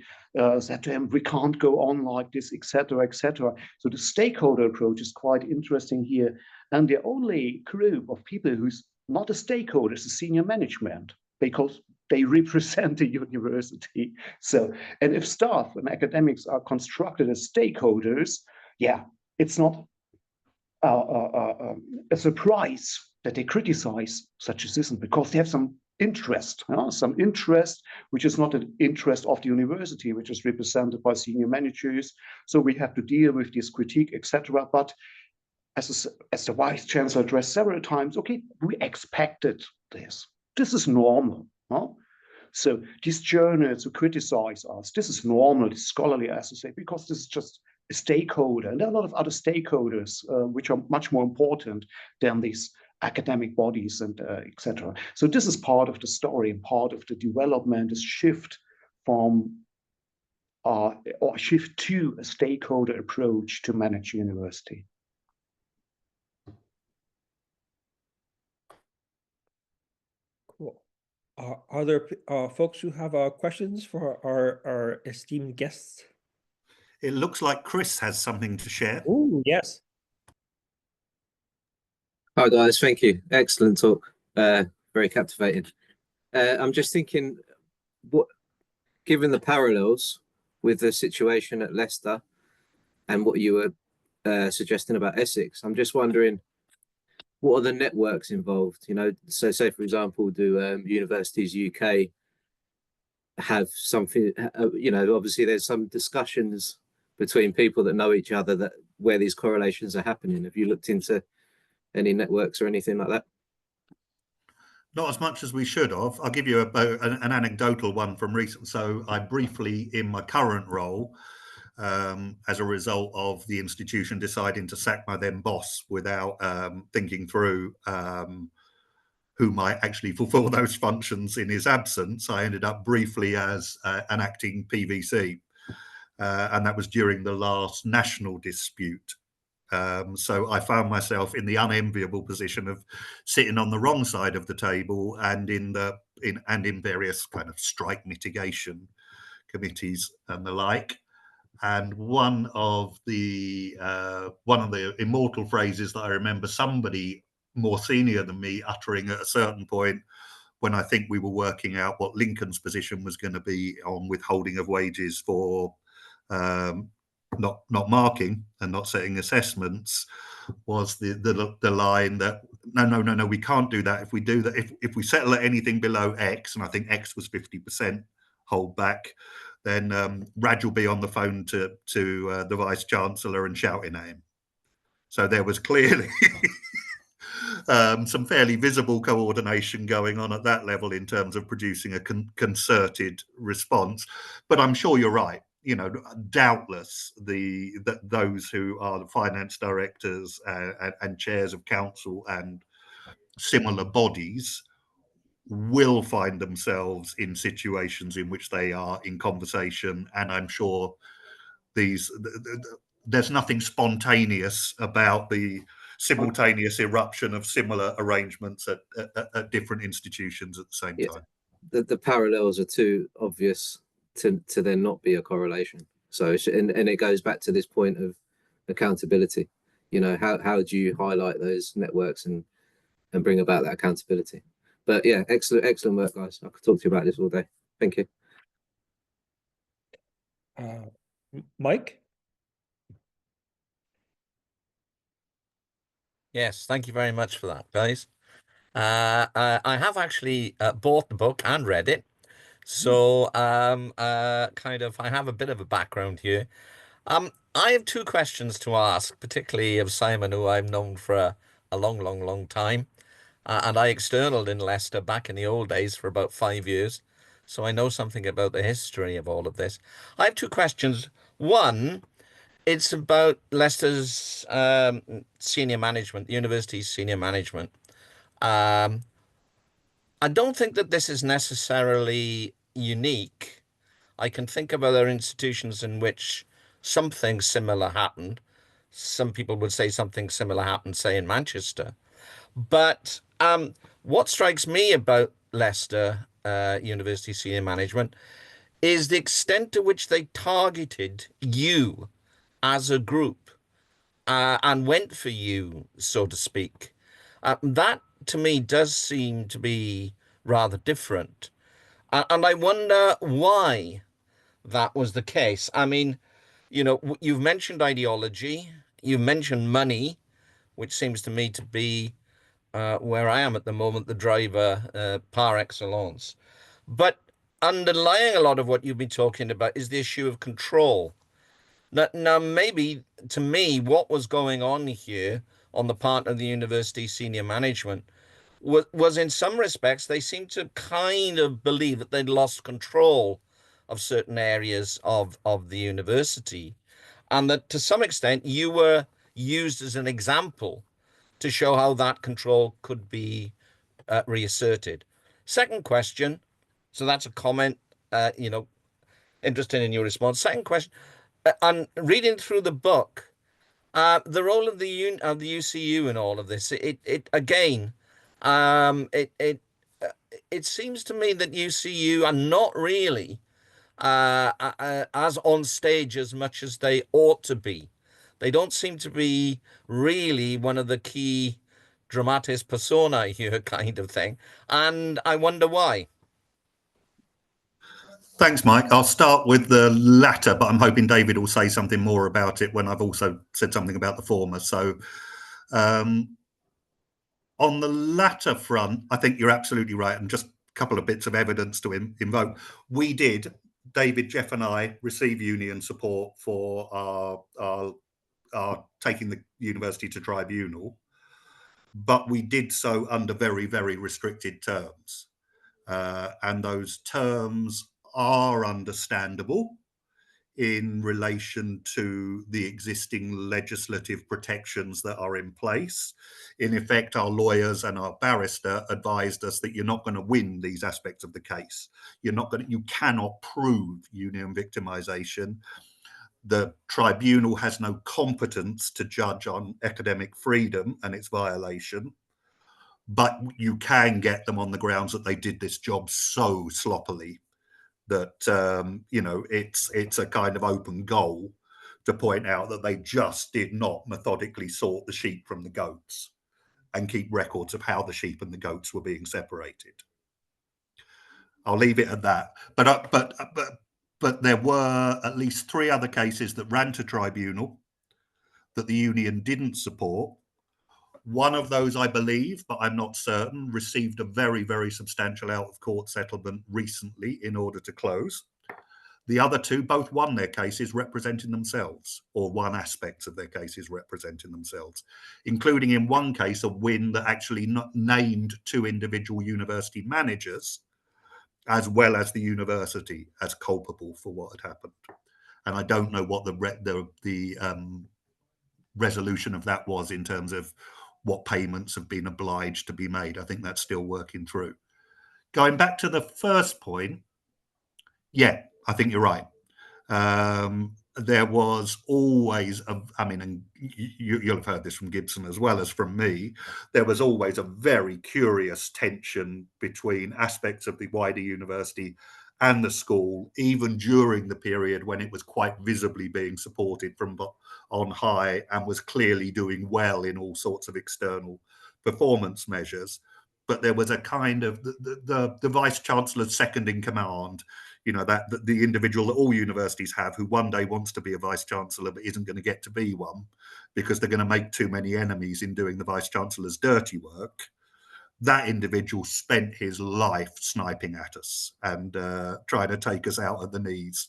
said to him, we can't go on like this, etc., etc. So the stakeholder approach is quite interesting here. And the only group of people who's not a stakeholder is the senior management, because they represent the university. So, and if staff and academics are constructed as stakeholders, it's not a surprise that they criticize such a system, because they have some interest, which is not an interest of the university, which is represented by senior managers. So we have to deal with this critique, etc. But as the Vice Chancellor addressed several times, okay, we expected this. This is normal. So these journals who criticize us, this is normal, this scholarly associate, because this is just a stakeholder. And there are a lot of other stakeholders which are much more important than these academic bodies and etc. So this is part of the story, and part of the development is shift from or shift to a stakeholder approach to manage university. Cool. Are there folks who have questions for our esteemed guests? It looks like Chris has something to share. Oh, yes. Hi guys, thank you. Excellent talk. Very captivating. I'm just thinking, what, given the parallels with the situation at Leicester and what you were suggesting about Essex, I'm just wondering, what are the networks involved? You know, so say for example, do universities UK have something? You know, obviously there's some discussions between people that know each other that where these correlations are happening. Have you looked into any networks or anything like that? Not as much as we should have. I'll give you an anecdotal one from recent. So I briefly, in my current role, as a result of the institution deciding to sack my then boss without thinking through who might actually fulfill those functions in his absence, I ended up briefly as an acting PVC. And that was during the last national dispute. So I found myself in the unenviable position of sitting on the wrong side of the table and in various kind of strike mitigation committees and the like. And one of the immortal phrases that I remember somebody more senior than me uttering at a certain point, when I think we were working out what Lincoln's position was going to be on withholding of wages for not marking and not setting assessments, was the line that no, we can't do that. If we do that, if we settle at anything below X, and I think X was 50% hold back, then Raj will be on the phone to the Vice Chancellor and shouting at him. So there was clearly some fairly visible coordination going on at that level in terms of producing a concerted response. But I'm sure you're right. You know, doubtless those who are the finance directors and chairs of council and similar bodies will find themselves in situations in which they are in conversation, and I'm sure there's nothing spontaneous about the simultaneous eruption of similar arrangements at different institutions at the same time. The parallels are too obvious to then not be a correlation. So and it goes back to this point of accountability. You know, how do you highlight those networks and bring about that accountability? But yeah, excellent work, guys. I could talk to you about this all day. Thank you. Mike? Yes, thank you very much for that, guys. I have actually bought the book and read it. So I have a bit of a background here. I have two questions to ask, particularly of Simon, who I've known for a long time. And I externaled in Leicester back in the old days for about 5 years. So I know something about the history of all of this. I have two questions. One, it's about Leicester's senior management, the university's senior management. I don't think that this is necessarily unique. I can think of other institutions in which something similar happened. Some people would say something similar happened, say, in Manchester. But what strikes me about Leicester University senior management is the extent to which they targeted you as a group and went for you, so to speak. That, to me, does seem to be rather different. And I wonder why that was the case. I mean, you know, you've mentioned ideology, you've mentioned money, which seems to me to be where I am at the moment, the driver par excellence. But underlying a lot of what you've been talking about is the issue of control. Now, maybe to me, what was going on here on the part of the university senior management was in some respects, they seemed to kind of believe that they'd lost control of certain areas of the university, and that to some extent you were used as an example to show how that control could be reasserted. Second question, so that's a comment, you know, interested in your response. Second question, on reading through the book, the role of the UCU in all of this, it again, it it seems to me that UCU are not really as on stage as much as they ought to be. They don't seem to be really one of the key dramatis personae here, kind of thing. And I wonder why. Thanks, Mike. I'll start with the latter, but I'm hoping David will say something more about it when I've also said something about the former. So on the latter front, I think you're absolutely right. And just a couple of bits of evidence to invoke. We did, David, Jeff and I, receive union support for our taking the university to tribunal, but we did so under very, very restricted terms. And those terms are understandable in relation to the existing legislative protections that are in place. In effect, our lawyers and our barrister advised us that you're not going to win these aspects of the case. You cannot prove union victimization. The tribunal has no competence to judge on academic freedom and its violation, but you can get them on the grounds that they did this job so sloppily that it's a kind of open goal to point out that they just did not methodically sort the sheep from the goats and keep records of how the sheep and the goats were being separated. I'll leave it at that. But there were at least 3 other cases that ran to tribunal that the union didn't support. One of those, I believe, but I'm not certain, received a very, very substantial out-of-court settlement recently in order to close. The other 2 both won their cases representing themselves, or won aspects of their cases representing themselves, including in one case a win that actually named 2 individual university managers, as well as the university, as culpable for what had happened. And I don't know what the resolution of that was in terms of what payments have been obliged to be made. I think that's still working through. Going back to the first point, yeah, I think you're right. There was always, and you'll have heard this from Gibson as well as from me, there was always a very curious tension between aspects of the wider university and the school, even during the period when it was quite visibly being supported from on high and was clearly doing well in all sorts of external performance measures. But there was a kind of the vice chancellor's second in command, that the individual that all universities have, who one day wants to be a vice chancellor but isn't going to get to be one because they're going to make too many enemies in doing the vice chancellor's dirty work. That individual spent his life sniping at us and trying to take us out at the knees.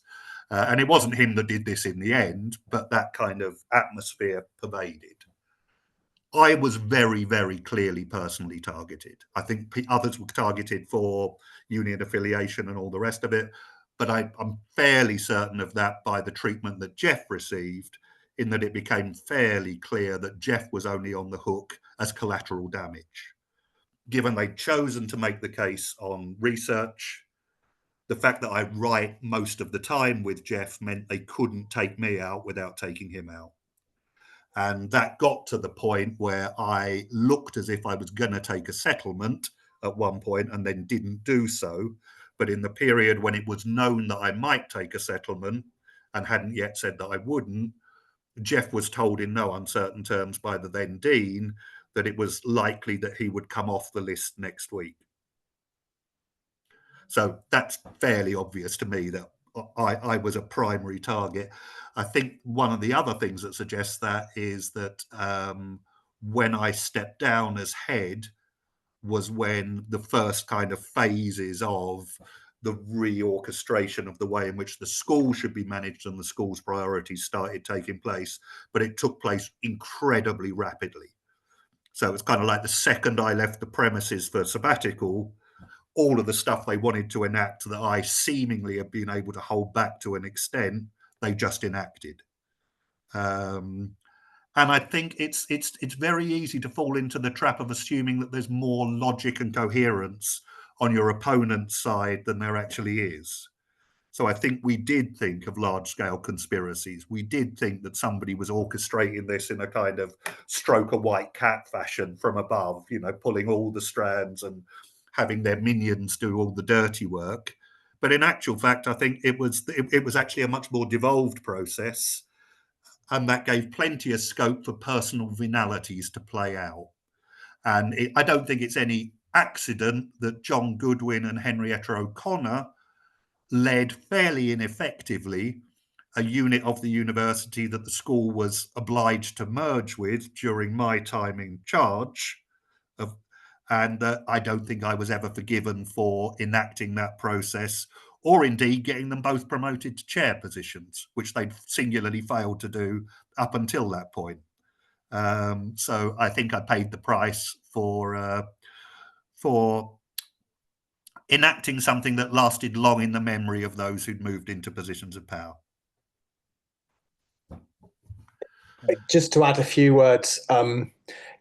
And it wasn't him that did this in the end, but that kind of atmosphere pervaded. I was very, very clearly personally targeted. I think others were targeted for union affiliation and all the rest of it, but I'm fairly certain of that by the treatment that Jeff received, in that it became fairly clear that Jeff was only on the hook as collateral damage. Given they'd chosen to make the case on research, the fact that I write most of the time with Jeff meant they couldn't take me out without taking him out. And that got to the point where I looked as if I was going to take a settlement at one point and then didn't do so. But in the period when it was known that I might take a settlement and hadn't yet said that I wouldn't, Jeff was told in no uncertain terms by the then dean that it was likely that he would come off the list next week. So that's fairly obvious to me that I was a primary target. I think one of the other things that suggests that is that when I stepped down as head was when the first kind of phases of the reorchestration of the way in which the school should be managed and the school's priorities started taking place, but it took place incredibly rapidly. So it's kind of like the second I left the premises for sabbatical, all of the stuff they wanted to enact that I seemingly have been able to hold back to an extent, they just enacted. And I think it's very easy to fall into the trap of assuming that there's more logic and coherence on your opponent's side than there actually is. So I think we did think of large-scale conspiracies. We did think that somebody was orchestrating this in a kind of stroke a white cat fashion from above, pulling all the strands and having their minions do all the dirty work. But in actual fact, I think it was actually a much more devolved process, and that gave plenty of scope for personal venalities to play out. And I don't think it's any accident that John Goodwin and Henrietta O'Connor led fairly ineffectively a unit of the university that the school was obliged to merge with during my time in charge. And I don't think I was ever forgiven for enacting that process, or indeed getting them both promoted to chair positions, which they'd singularly failed to do up until that point. So I think I paid the price for enacting something that lasted long in the memory of those who'd moved into positions of power. Just to add a few words,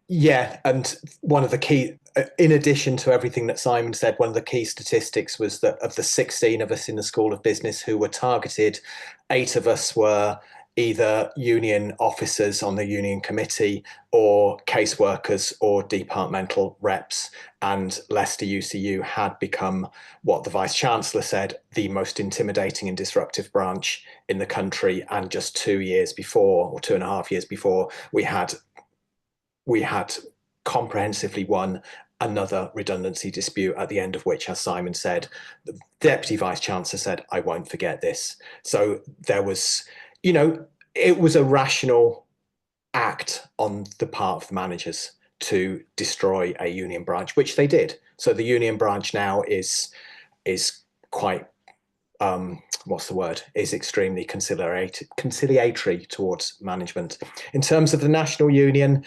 yeah, and one of the key, in addition to everything that Simon said, one of the key statistics was that of the 16 of us in the School of Business who were targeted, 8 of us were either union officers on the union committee or caseworkers or departmental reps. And Leicester UCU had become, what the Vice Chancellor said, the most intimidating and disruptive branch in the country. And just 2 years before, or 2.5 years before, we had comprehensively won another redundancy dispute, at the end of which, as Simon said, the Deputy Vice Chancellor said, "I won't forget this." So there was, it was a rational act on the part of the managers to destroy a union branch, which they did. So the union branch now is quite, is extremely conciliatory towards management. In terms of the national union,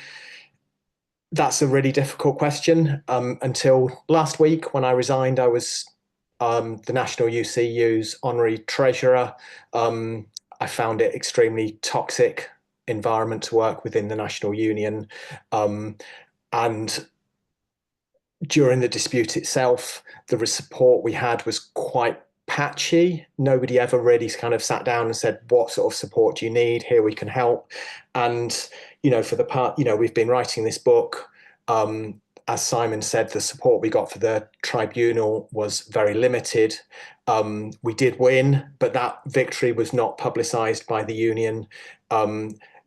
that's a really difficult question. Until last week, when I resigned, I was the National UCU's honorary treasurer. I found it extremely toxic environment to work within the national union. And during the dispute itself, the support we had was quite patchy. Nobody ever really kind of sat down and said, "What sort of support do you need? Here we can help." And, for the part, we've been writing this book. As Simon said, the support we got for the tribunal was very limited. We did win, but that victory was not publicised by the union.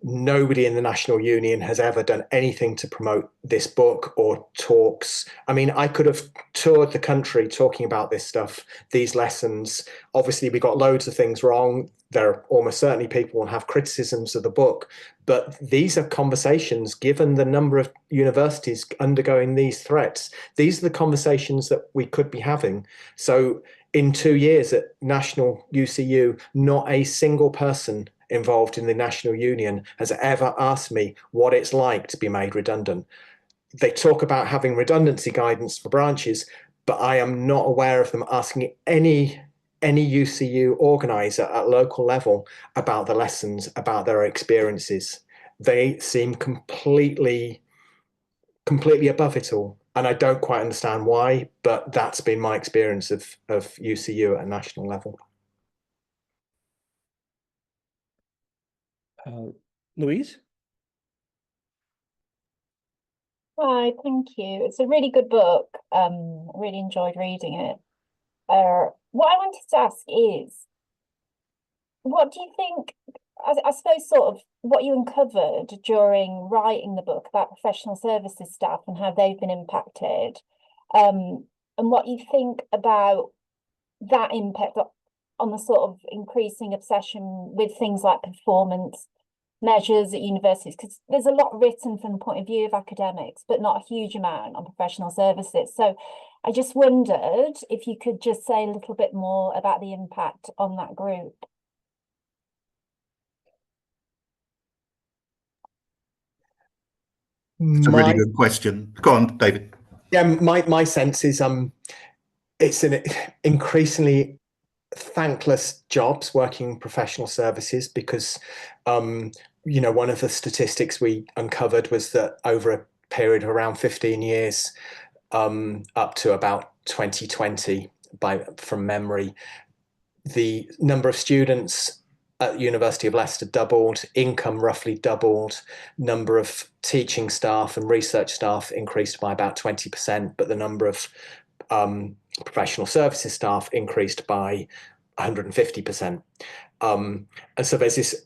Nobody in the national union has ever done anything to promote this book or talks. I mean, I could have toured the country talking about this stuff, these lessons. Obviously, we got loads of things wrong. There are almost certainly people will have criticisms of the book, but these are conversations, given the number of universities undergoing these threats, these are the conversations that we could be having. So in 2 years at National UCU, not a single person involved in the national union has ever asked me what it's like to be made redundant. They talk about having redundancy guidance for branches, but I am not aware of them asking any UCU organizer at local level about the lessons, about their experiences. They seem completely above it all. And I don't quite understand why, but that's been my experience of UCU at a national level. Louise? Hi, thank you. It's a really good book. Really enjoyed reading it. What I wanted to ask is, what do you think, I suppose sort of what you uncovered during writing the book about professional services staff and how they've been impacted, and what you think about that impact on the sort of increasing obsession with things like performance measures at universities, because there's a lot written from the point of view of academics, but not a huge amount on professional services. So I just wondered if you could just say a little bit more about the impact on that group. It's a really good question. Go on, David. Yeah, my sense is it's an increasingly thankless jobs working in professional services, because one of the statistics we uncovered was that over a period of around 15 years, up to about 2020, from memory, the number of students at the University of Leicester doubled, income roughly doubled, number of teaching staff and research staff increased by about 20%, but the number of professional services staff increased by 150%. And so there's this,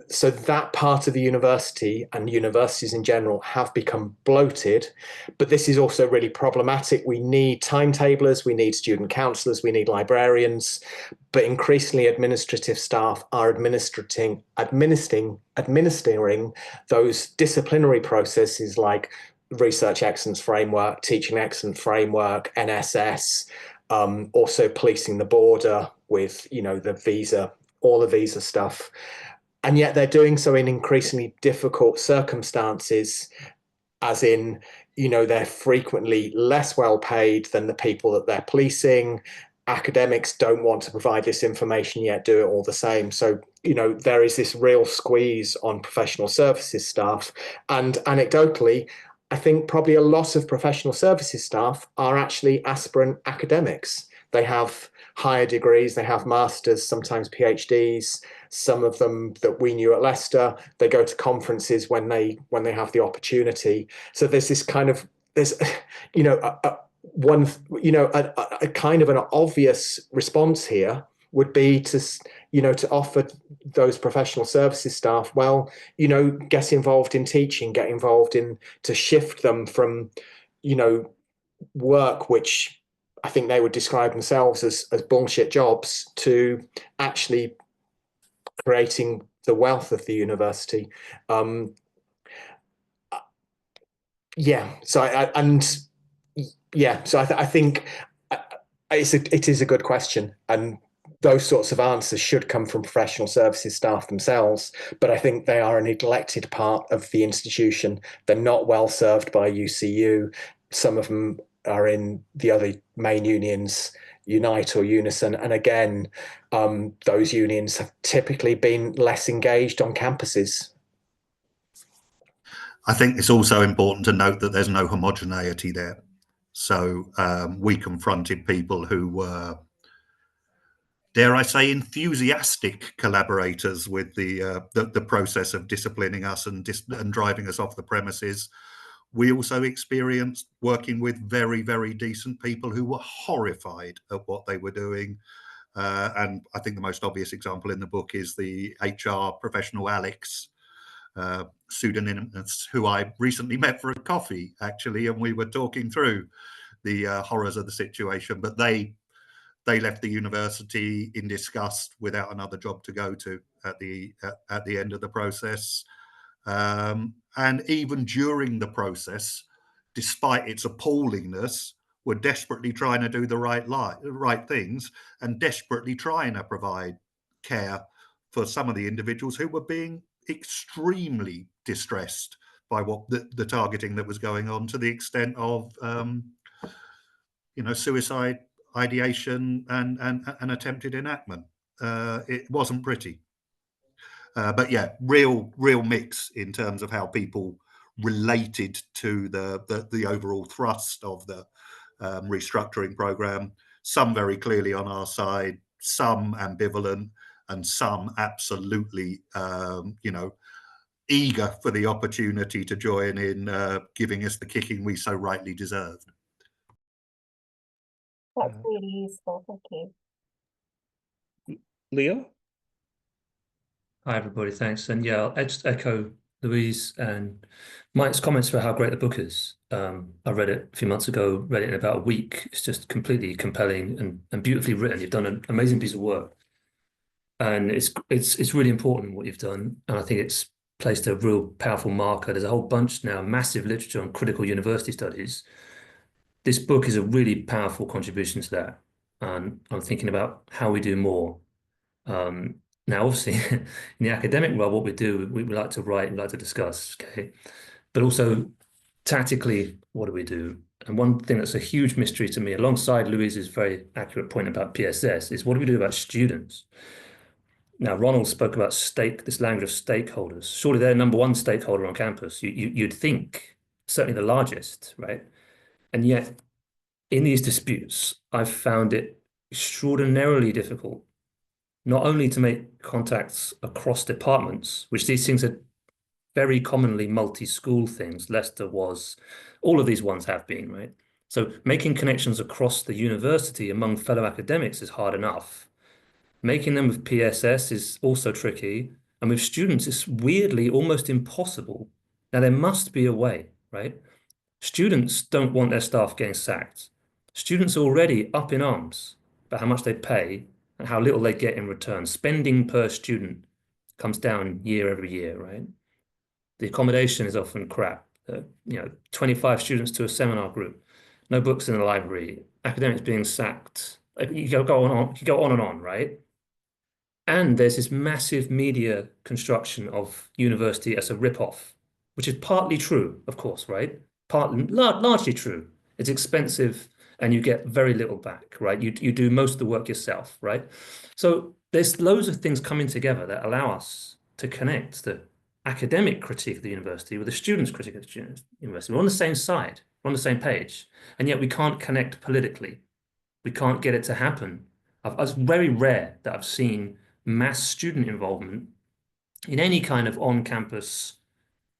so that part of the university and universities in general have become bloated, but this is also really problematic. We need timetablers, we need student counsellors, we need librarians, but increasingly administrative staff are administering those disciplinary processes like Research Excellence Framework, Teaching Excellence Framework, NSS, also policing the border with, you know, the visa, all the visa stuff. And yet they're doing so in increasingly difficult circumstances, as in, you know, they're frequently less well paid than the people that they're policing. Academics don't want to provide this information yet do it all the same. So, you know, there is this real squeeze on professional services staff. And anecdotally, I think probably a lot of professional services staff are actually aspirant academics. They have higher degrees, they have masters, sometimes PhDs. Some of them that we knew at Leicester, they go to conferences when they have the opportunity. So there's this kind of, there's, you know, a kind of an obvious response here would be to, you know, to offer those professional services staff, well, you know, get involved in teaching, get involved in, to shift them from, you know, work which I think they would describe themselves as bullshit jobs, to actually creating the wealth of the university. Yeah, so I think it is a good question, and those sorts of answers should come from professional services staff themselves, but I think they are a neglected part of the institution. They're not well served by UCU. Some of them are in the other main unions, Unite or Unison, and again, those unions have typically been less engaged on campuses. I think it's also important to note that there's no homogeneity there. So we confronted people who were, dare I say, enthusiastic collaborators with the process of disciplining us and driving us off the premises. We also experienced working with very, very decent people who were horrified at what they were doing. And I think the most obvious example in the book is the HR professional Alex, pseudonymous, who I recently met for a coffee, actually, and we were talking through the horrors of the situation. But they left the university in disgust, without another job to go to at the end of the process. And even during the process, despite its appallingness, were desperately trying to do the right things and desperately trying to provide care for some of the individuals who were being extremely distressed by what the targeting that was going on, to the extent of suicide ideation and attempted enactment. It wasn't pretty. But yeah, real mix in terms of how people related to the overall thrust of the restructuring program. Some very clearly on our side, some ambivalent, and some absolutely, eager for the opportunity to join in giving us the kicking we so rightly deserved. That's really useful. Thank you. Leo? Hi, everybody. Thanks. And yeah, I'll just echo Louise and Mike's comments about how great the book is. I read it a few months ago, read it in about a week. It's just completely compelling and beautifully written. You've done an amazing piece of work. And it's really important what you've done. And I think it's placed a real powerful marker. There's a whole bunch now, massive literature on critical university studies. This book is a really powerful contribution to that. And I'm thinking about how we do more. Now, obviously, in the academic world, what we do, we like to write, we like to discuss, okay? But also, tactically, what do we do? And one thing that's a huge mystery to me, alongside Louise's very accurate point about PSS, is what do we do about students? Now, Ronald spoke about this language of stakeholders. Surely they're number one stakeholder on campus. You'd think, certainly the largest, right? And yet, in these disputes, I've found it extraordinarily difficult not only to make contacts across departments, which these things are very commonly multi-school things. Leicester was, all of these ones have been, right? So making connections across the university among fellow academics is hard enough. Making them with PSS is also tricky. And with students, it's weirdly almost impossible. Now, there must be a way, right? Students don't want their staff getting sacked. Students are already up in arms about how much they pay and how little they get in return. Spending per student comes down every year, right? The accommodation is often crap. 25 students to a seminar group, no books in the library, academics being sacked. You go on and on, right? And there's this massive media construction of university as a rip-off, which is partly true, of course, right? Largely true. It's expensive and you get very little back, right? You do most of the work yourself, right? So there's loads of things coming together that allow us to connect the academic critique of the university with the students' critique of the university. We're on the same side, we're on the same page, and yet we can't connect politically. We can't get it to happen. It's very rare that I've seen mass student involvement in any kind of on-campus.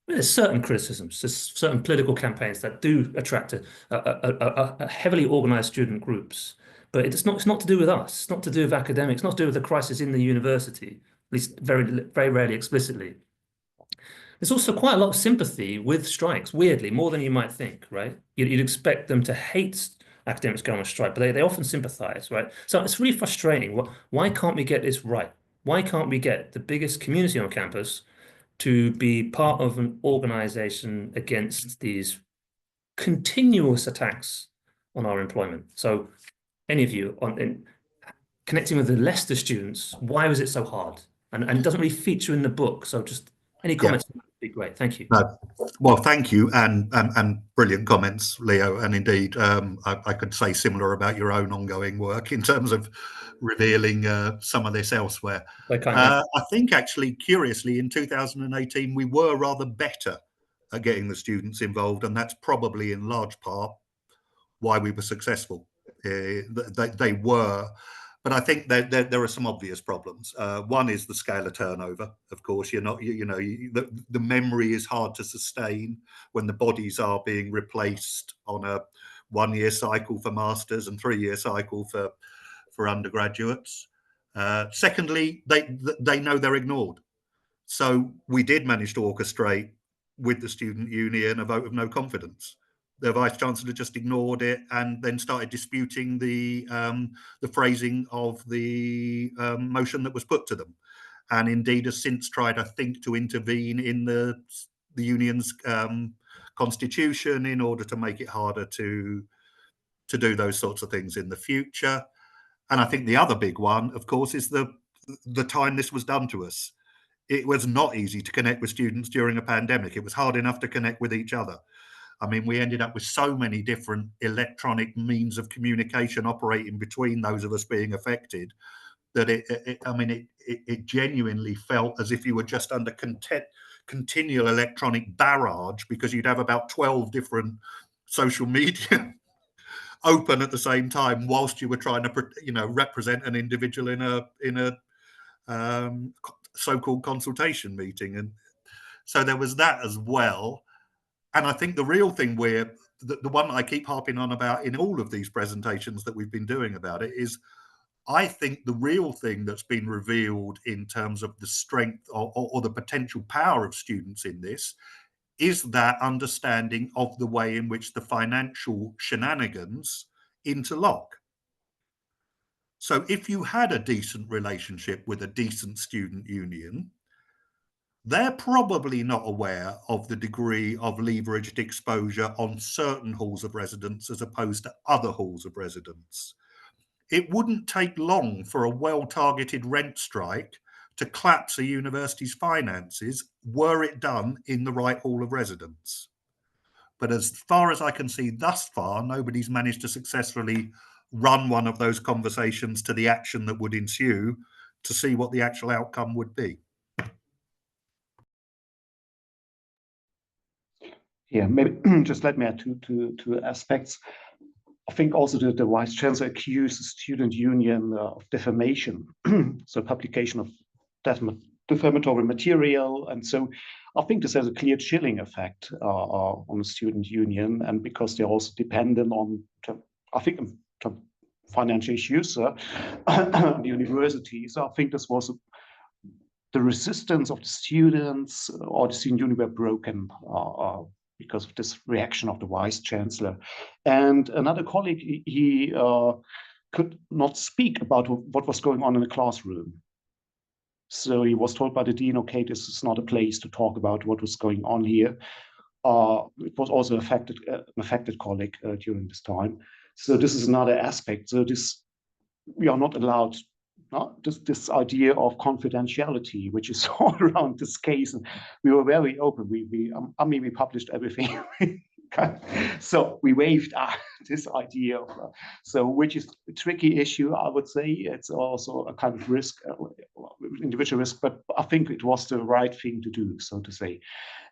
There's certain criticisms, there's certain political campaigns that do attract a heavily organized student groups, but it's not to do with us. It's not to do with academics. It's not to do with the crisis in the university, at least very rarely explicitly. There's also quite a lot of sympathy with strikes, weirdly, more than you might think, right? You'd expect them to hate academics going on strike, but they often sympathize, right? So it's really frustrating. Why can't we get this right? Why can't we get the biggest community on campus to be part of an organization against these continuous attacks on our employment? So any of you in connecting with the Leicester students, why was it so hard? And it doesn't really feature in the book. So just any comments would be great. Thank you. Well, thank you, and brilliant comments, Leo. And indeed, I could say similar about your own ongoing work in terms of revealing some of this elsewhere. I think actually, curiously, in 2018, we were rather better at getting the students involved, and that's probably in large part why we were successful. They were. But I think that there are some obvious problems. One is the scale of turnover. Of course, the memory is hard to sustain when the bodies are being replaced on a 1-year cycle for masters and 3-year cycle for undergraduates. Secondly, they know they're ignored. So we did manage to orchestrate with the student union a vote of no confidence. The vice chancellor just ignored it and then started disputing the phrasing of the motion that was put to them, and indeed has since tried, I think, to intervene in the union's constitution in order to make it harder to do those sorts of things in the future. And I think the other big one, of course, is the time this was done to us. It was not easy to connect with students during a pandemic. It was hard enough to connect with each other. I mean, we ended up with so many different electronic means of communication operating between those of us being affected that it genuinely felt as if you were just under continual electronic barrage, because you'd have about 12 different social media open at the same time whilst you were trying to, represent an individual in a so-called consultation meeting. And so there was that as well. And I think the real thing the one I keep harping on about in all of these presentations that we've been doing about it is, I think the real thing that's been revealed in terms of the strength or the potential power of students in this is that understanding of the way in which the financial shenanigans interlock. So if you had a decent relationship with a decent student union, they're probably not aware of the degree of leveraged exposure on certain halls of residence as opposed to other halls of residence. It wouldn't take long for a well-targeted rent strike to collapse a university's finances were it done in the right hall of residence. But as far as I can see thus far, nobody's managed to successfully run one of those conversations to the action that would ensue to see what the actual outcome would be. Yeah, maybe just let me add two aspects. I think also the vice chancellor accused the student union of defamation, so publication of defamatory material. And so I think this has a clear chilling effect on the student union, and because they're also dependent on, I think, financial issues, the universities. I think this was the resistance of the students or the student union were broken because of this reaction of the vice chancellor. And another colleague, he could not speak about what was going on in the classroom. So he was told by the dean, okay, this is not a place to talk about what was going on here. It was also an affected colleague during this time. So this is another aspect. So we are not allowed, this idea of confidentiality, which is all around this case. And we were very open. We published everything. So we waived this idea of, which is a tricky issue, I would say. It's also a kind of risk, individual risk, but I think it was the right thing to do, so to say.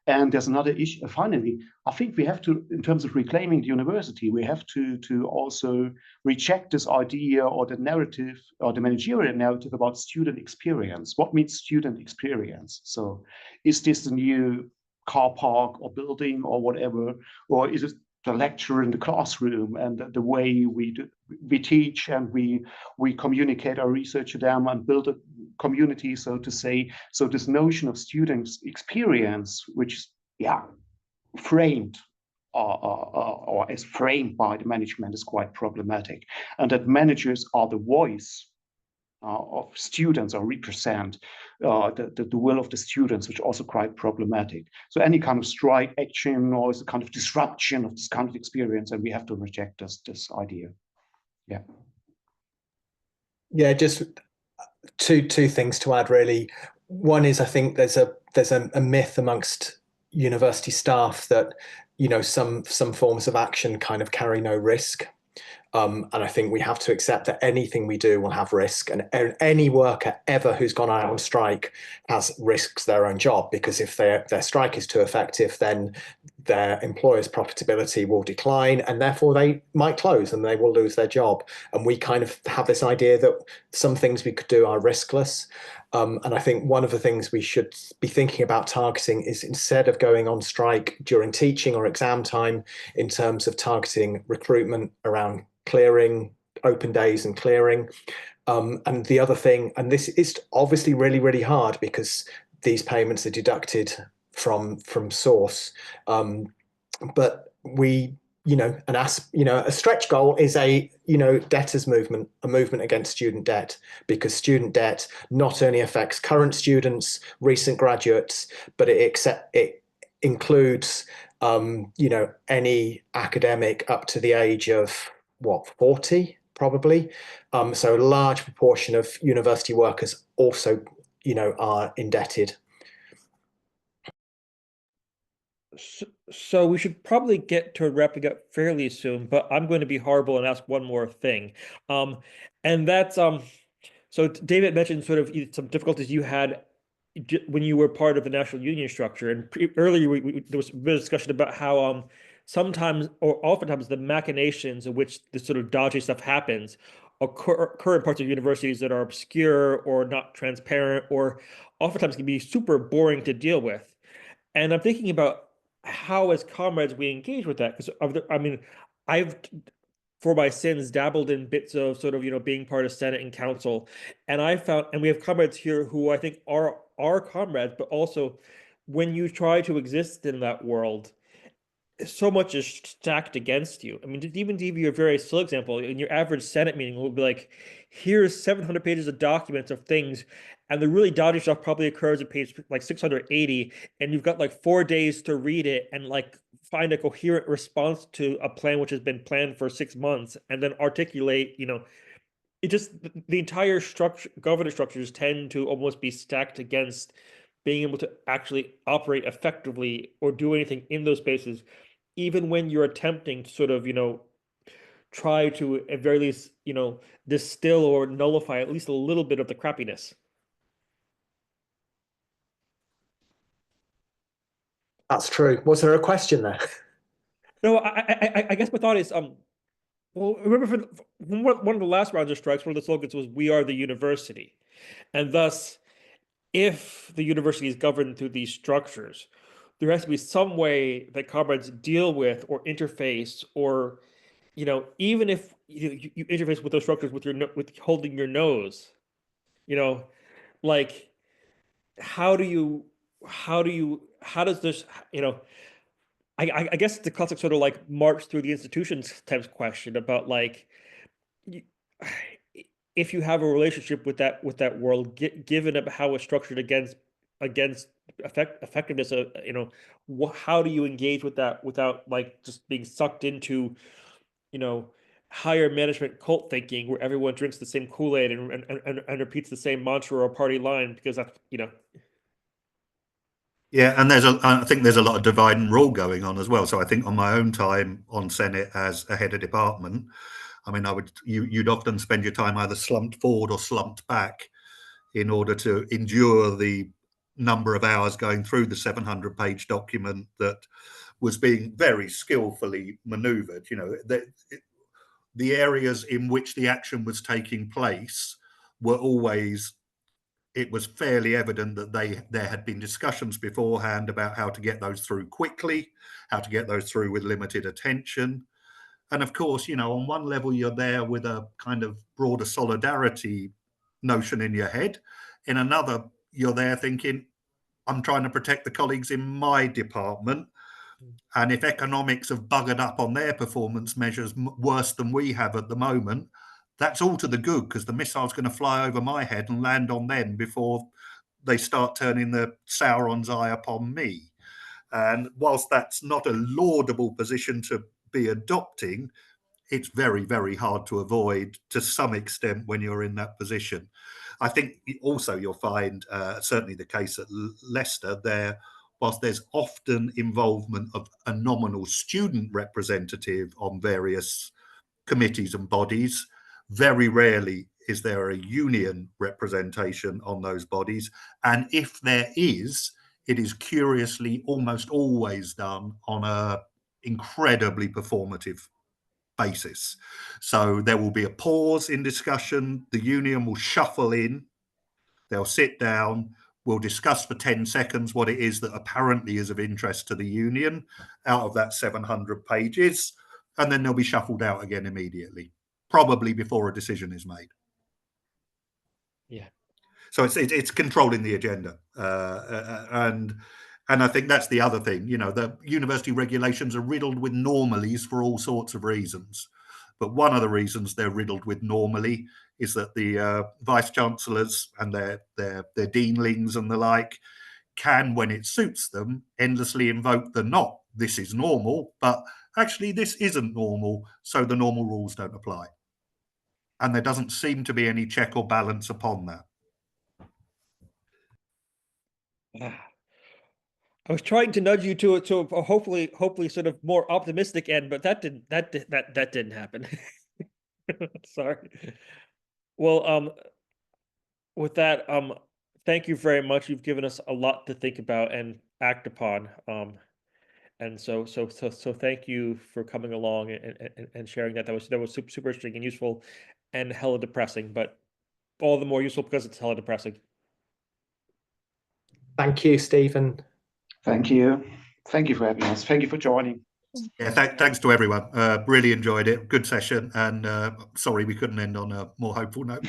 And there's another issue. Finally, I think we have to, in terms of reclaiming the university, we have to also reject this idea or the narrative or the managerial narrative about student experience. What means student experience? So is this the new car park or building or whatever, or is it the lecture in the classroom and the way we teach and we communicate our research to them and build a community, so to say. So this notion of students' experience, which is framed or is framed by the management, is quite problematic, and that managers are the voice of students or represent the will of the students, which are also quite problematic. So any kind of strike action or is a kind of disruption of this kind of experience, and we have to reject this idea. Yeah, just two things to add, really. One is, I think there's a myth amongst university staff that, you know, some forms of action kind of carry no risk. And I think we have to accept that anything we do will have risk, and any worker ever who's gone out on strike has risks their own job, because if their strike is too effective, then their employer's profitability will decline, and therefore they might close and they will lose their job. And we kind of have this idea that some things we could do are riskless. And I think one of the things we should be thinking about targeting is, instead of going on strike during teaching or exam time, in terms of targeting recruitment around clearing, open days and clearing. And the other thing, and this is obviously really, really hard because these payments are deducted from source. But we, a stretch goal is a, debtors movement, a movement against student debt, because student debt not only affects current students, recent graduates, but it includes, any academic up to the age of 40 probably. So a large proportion of university workers also, are indebted. So we should probably get to wrapping up fairly soon, but I'm going to be horrible and ask one more thing. And that's so David mentioned sort of some difficulties you had when you were part of the national union structure, and earlier there was a bit of discussion about how sometimes or oftentimes the machinations in which this sort of dodgy stuff happens occur in parts of universities that are obscure or not transparent, or oftentimes can be super boring to deal with. And I'm thinking about how, as comrades, we engage with that, because I've, for my sins, dabbled in bits of sort of, being part of Senate and Council. And I found, and we have comrades here who I think are comrades, but also when you try to exist in that world, so much is stacked against you. I mean, to even give you a very silly example, in your average Senate meeting will be like, here's 700 pages of documents of things, and the really dodgy stuff probably occurs at page like 680, and you've got like 4 days to read it and like find a coherent response to a plan which has been planned for 6 months, and then articulate, it just, the entire structure, governance structures tend to almost be stacked against being able to actually operate effectively or do anything in those spaces, even when you're attempting to sort of, try to at very least, distill or nullify at least a little bit of the crappiness. That's true. Was there a question there? No, I guess my thought is, well, remember from one of the last rounds of strikes, one of the slogans was "We are the university," and thus, if the university is governed through these structures, there has to be some way that comrades deal with or interface, or, you know, even if you interface with those structures with with holding your nose, you know, like how does this, you know, I guess the classic sort of like march through the institutions type question about like, you, if you have a relationship with that world, given how it's structured against effectiveness, you know, how do you engage with that without like just being sucked into, you know, higher management cult thinking where everyone drinks the same Kool-Aid and repeats the same mantra or party line because that's, you know. Yeah, and I think there's a lot of divide and rule going on as well. So I think on my own time on Senate as a head of department, I mean, you'd often spend your time either slumped forward or slumped back in order to endure the number of hours going through the 700-page document that was being very skillfully maneuvered. You know, the areas in which the action was taking place were always, it was fairly evident that there had been discussions beforehand about how to get those through quickly, how to get those through with limited attention. And of course, you know, on one level, you're there with a kind of broader solidarity notion in your head. In another, you're there thinking, I'm trying to protect the colleagues in my department. And if economics have buggered up on their performance measures worse than we have at the moment, that's all to the good, because the missile's going to fly over my head and land on them before they start turning the Sauron's eye upon me. And whilst that's not a laudable position to be adopting, it's very, very hard to avoid to some extent when you're in that position. I think also you'll find, certainly the case at Leicester, whilst there's often involvement of a nominal student representative on various committees and bodies, very rarely is there a union representation on those bodies. And if there is, it is curiously almost always done on a incredibly performative basis. So there will be a pause in discussion, the union will shuffle in, they'll sit down, we'll discuss for 10 seconds what it is that apparently is of interest to the union out of that 700 pages, and then they'll be shuffled out again immediately, probably before a decision is made. Yeah. So it's controlling the agenda, and I think that's the other thing. You know, the university regulations are riddled with normalies for all sorts of reasons, but one of the reasons they're riddled with normally is that the vice chancellors and their deanlings and the like can, when it suits them, endlessly invoke the not this is normal, but actually this isn't normal, so the normal rules don't apply, and there doesn't seem to be any check or balance upon that. I was trying to nudge you to a hopefully sort of more optimistic end, but that didn't happen. Sorry. Well, with that, thank you very much. You've given us a lot to think about and act upon. And so thank you for coming along and sharing that. That was super interesting and useful, and hella depressing, but all the more useful because it's hella depressing. Thank you, Stephen. Thank you. Thank you for having us. Thank you for joining. Yeah, thanks to everyone. Really enjoyed it. Good session, and sorry we couldn't end on a more hopeful note.